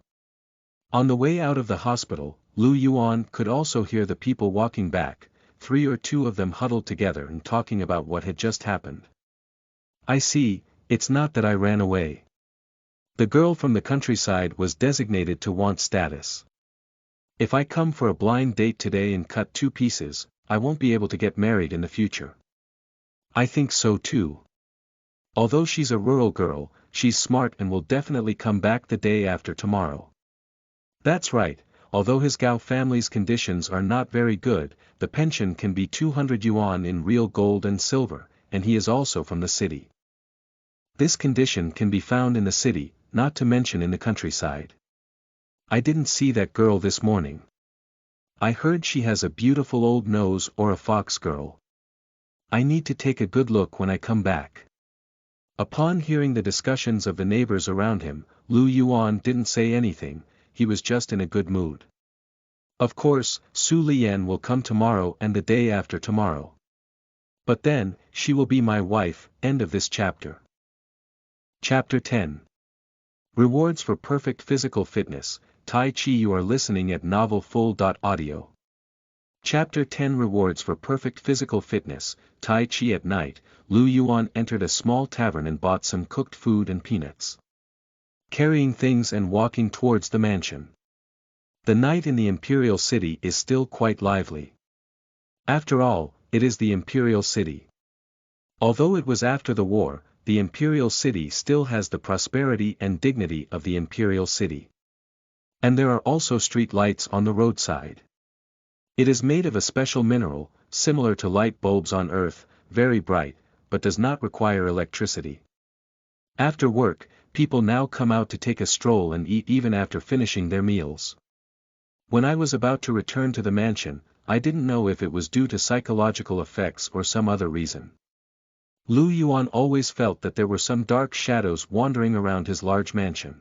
Speaker 1: On the way out of the hospital, Lu Yuan could also hear the people walking back, 3 or 2 of them huddled together and talking about what had just happened. I see, it's not that I ran away. The girl from the countryside was designated to want status. If I come for a blind date today and cut 2 pieces, I won't be able to get married in the future. I think so too. Although she's a rural girl, she's smart and will definitely come back the day after tomorrow. That's right, although his Gao family's conditions are not very good, the pension can be 200 yuan in real gold and silver, and he is also from the city. This condition can be found in the city, not to mention in the countryside. I didn't see that girl this morning. I heard she has a beautiful old nose or a fox girl. I need to take a good look when I come back. Upon hearing the discussions of the neighbors around him, Yuan didn't say anything, he was just in a good mood. Of course, Su Lian will come tomorrow and the day after tomorrow. But then, she will be my wife. End of this chapter. Chapter 10. Rewards for Perfect Physical Fitness. Tai Chi. You are listening at novelfull.audio. Chapter 10. Rewards for Perfect Physical Fitness. Tai Chi. At night, Yuan entered a small tavern and bought some cooked food and peanuts. Carrying things and walking towards the mansion. The night in the imperial city is still quite lively. After all, it is the imperial city. Although it was after the war, the imperial city still has the prosperity and dignity of the imperial city. And there are also street lights on the roadside. It is made of a special mineral, similar to light bulbs on Earth, very bright, but does not require electricity. After work, people now come out to take a stroll and eat even after finishing their meals. When I was about to return to the mansion, I didn't know if it was due to psychological effects or some other reason. Yuan always felt that there were some dark shadows wandering around his large mansion.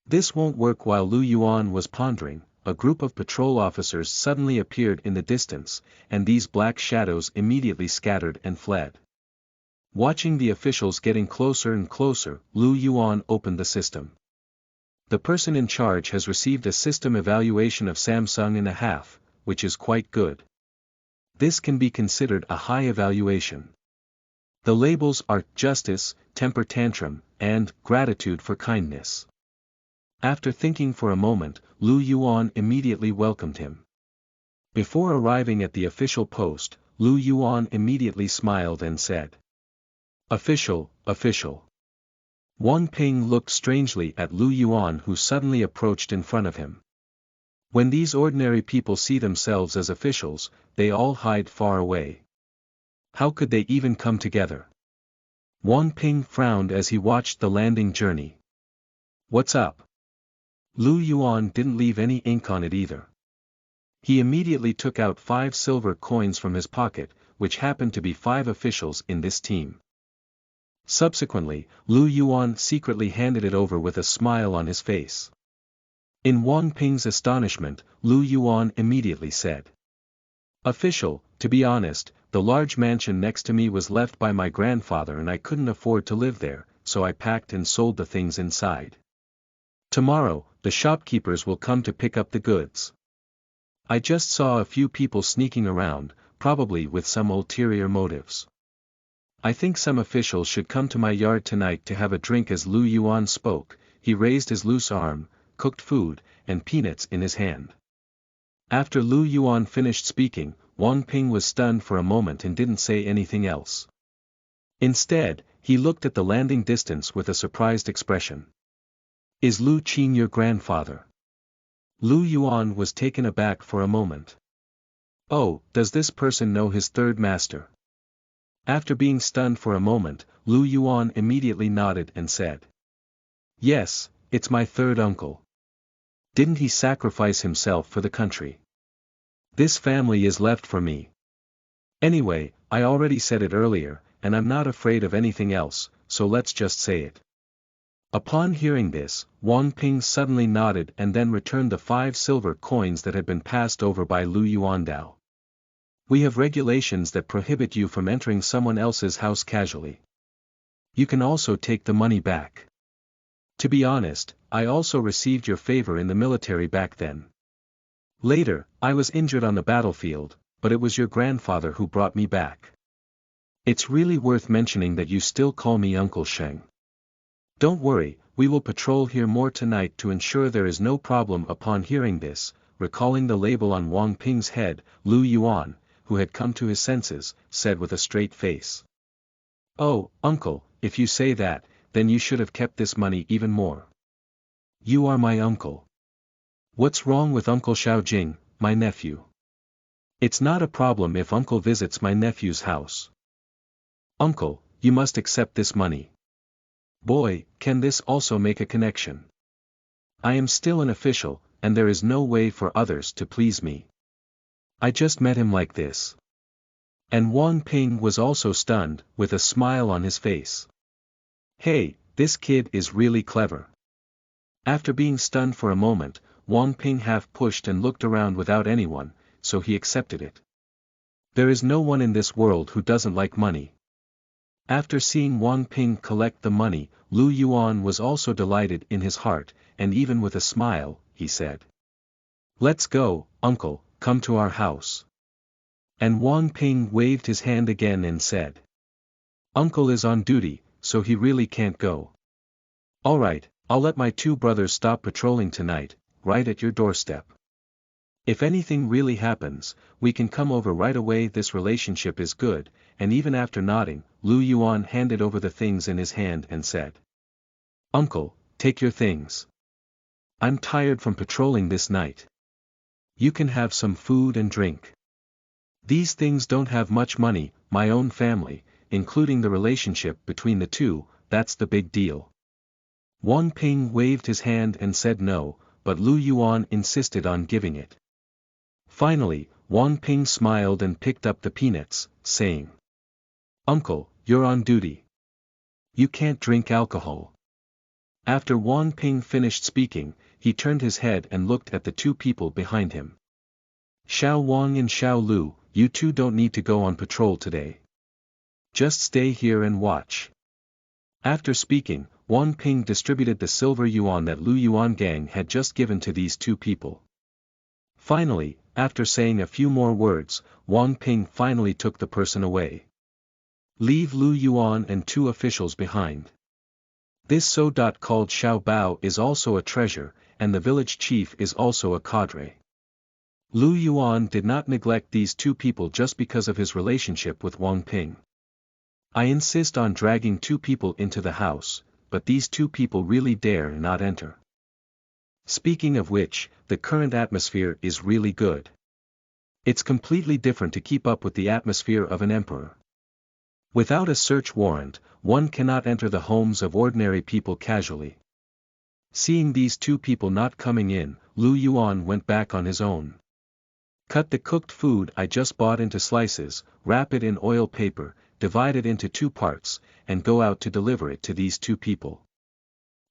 Speaker 1: This won't work. While Yuan was pondering, a group of patrol officers suddenly appeared in the distance, and these black shadows immediately scattered and fled. Watching the officials getting closer and closer, Yuan opened the system. The person in charge has received a system evaluation of Samsung and a half, which is quite good. This can be considered a high evaluation. The labels are justice, temper tantrum, and gratitude for kindness. After thinking for a moment, Yuan immediately welcomed him. Before arriving at the official post, Yuan immediately smiled and said, "Official, official." Wang Ping looked strangely at Yuan, who suddenly approached in front of him. When these ordinary people see themselves as officials, they all hide far away. How could they even come together? Wang Ping frowned as he watched the landing journey. "What's up?" Yuan didn't leave any ink on it either. He immediately took out 5 silver coins from his pocket, which happened to be 5 officials in this team. Subsequently, Yuan secretly handed it over with a smile on his face. In Wang Ping's astonishment, Yuan immediately said, "Official, to be honest, the large mansion next to me was left by my grandfather and I couldn't afford to live there, so I packed and sold the things inside. Tomorrow, the shopkeepers will come to pick up the goods. I just saw a few people sneaking around, probably with some ulterior motives. I think some officials should come to my yard tonight to have a drink." As Yuan spoke, he raised his loose arm, cooked food, and peanuts in his hand. After Yuan finished speaking, Wang Ping was stunned for a moment and didn't say anything else. Instead, he looked at the landing distance with a surprised expression. "Is Lu Qin your grandfather?" Yuan was taken aback for a moment. "Oh, does this person know his third master?" After being stunned for a moment, Yuan immediately nodded and said, "Yes, it's my third uncle. Didn't he sacrifice himself for the country? This family is left for me. Anyway, I already said it earlier, and I'm not afraid of anything else, so let's just say it." Upon hearing this, Wang Ping suddenly nodded and then returned the 5 silver coins that had been passed over by Yuan. "Dao. We have regulations that prohibit you from entering someone else's house casually. You can also take the money back. To be honest, I also received your favor in the military back then. Later, I was injured on the battlefield, but it was your grandfather who brought me back. It's really worth mentioning that you still call me Uncle Sheng. Don't worry, we will patrol here more tonight to ensure there is no problem. Upon hearing this, recalling the label on Wang Ping's head, Lu Yuan, who had come to his senses, said with a straight face. Oh, uncle, if you say that, then you should have kept this money even more. You are my uncle. What's wrong with Uncle Xiaojing, my nephew? It's not a problem if uncle visits my nephew's house. Uncle, you must accept this money. Boy, can this also make a connection? I am still an official, and there is no way for others to please me. I just met him like this. And Wang Ping was also stunned, with a smile on his face. Hey, this kid is really clever. After being stunned for a moment, Wang Ping half pushed and looked around without anyone, so he accepted it. There is no one in this world who doesn't like money. After seeing Wang Ping collect the money, Lu Yuan was also delighted in his heart, and even with a smile, he said. Let's go, uncle, come to our house. And Wang Ping waved his hand again and said. Uncle is on duty, so he really can't go. Alright, I'll let my two brothers stop patrolling tonight, right at your doorstep. If anything really happens, we can come over right away. This relationship is good, and even after nodding, Lu Yuan handed over the things in his hand and said. Uncle, take your things. I'm tired from patrolling this night. You can have some food and drink. These things don't have much money, my own family, including the relationship between the two, that's the big deal. Wang Ping waved his hand and said no, but Lu Yuan insisted on giving it. Finally, Wang Ping smiled and picked up the peanuts, saying. Uncle, you're on duty. You can't drink alcohol. After Wang Ping finished speaking, he turned his head and looked at the two people behind him. Xiao Wang and Xiao Lu, you two don't need to go on patrol today. Just stay here and watch. After speaking, Wang Ping distributed the silver yuan that Lu Yuan gang had just given to these two people. Finally, after saying a few more words, Wang Ping finally took the person away. Leave Lu Yuan and two officials behind. This so-called Xiao Bao is also a treasure, and the village chief is also a cadre. Lu Yuan did not neglect these two people just because of his relationship with Wang Ping. I insist on dragging two people into the house, but these two people really dare not enter. Speaking of which, the current atmosphere is really good. It's completely different to keep up with the atmosphere of an emperor. Without a search warrant, one cannot enter the homes of ordinary people casually. Seeing these two people not coming in, Lu Yuan went back on his own. Cut the cooked food I just bought into slices, wrap it in oil paper, divide it into two parts, and go out to deliver it to these two people.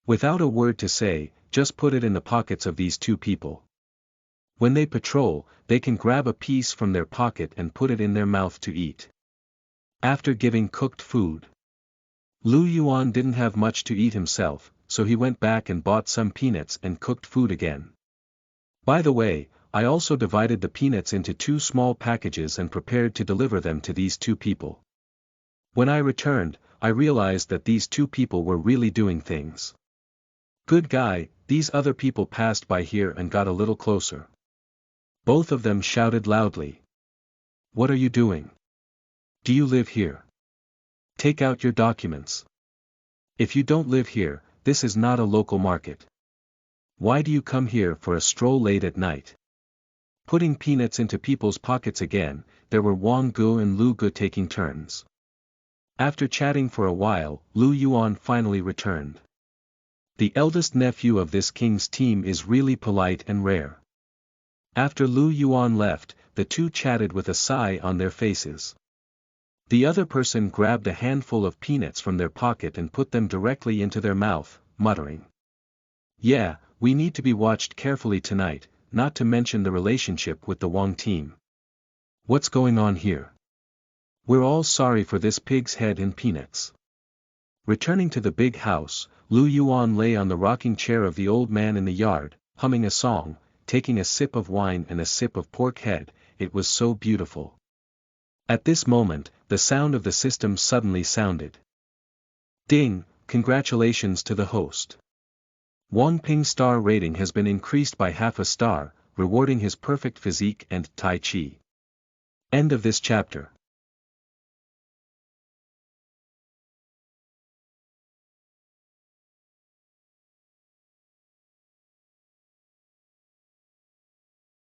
Speaker 1: Without a word to say, just put it in the pockets of these two people. When they patrol, they can grab a piece from their pocket and put it in their mouth to eat. After giving cooked food, Lu Yuan didn't have much to eat himself, so he went back and bought some peanuts and cooked food again. By the way, I also divided the peanuts into two small packages and prepared to deliver them to these two people. When I returned, I realized that these two people were really doing things. Good guy. These other people passed by here and got a little closer. Both of them shouted loudly. What are you doing? Do you live here? Take out your documents. If you don't live here, this is not a local market. Why do you come here for a stroll late at night? Putting peanuts into people's pockets again, there were Wang Gu and Lu Gu taking turns. After chatting for a while, Lu Yuan finally returned. The eldest nephew of this king's team is really polite and rare. After Lu Yuan left, the two chatted with a sigh on their faces. The other person grabbed a handful of peanuts from their pocket and put them directly into their mouth, muttering. Yeah, we need to be watched carefully tonight, not to mention the relationship with the Wang team. What's going on here? We're all sorry for this pig's head in peanuts. Returning to the big house, Lu Yuan lay on the rocking chair of the old man in the yard, humming a song, taking a sip of wine and a sip of pork head. It was so beautiful. At this moment, the sound of the system suddenly sounded. Ding, congratulations to the host. Yuan Ping's star rating has been increased by half a star, rewarding his perfect physique and Tai Chi. End of this chapter.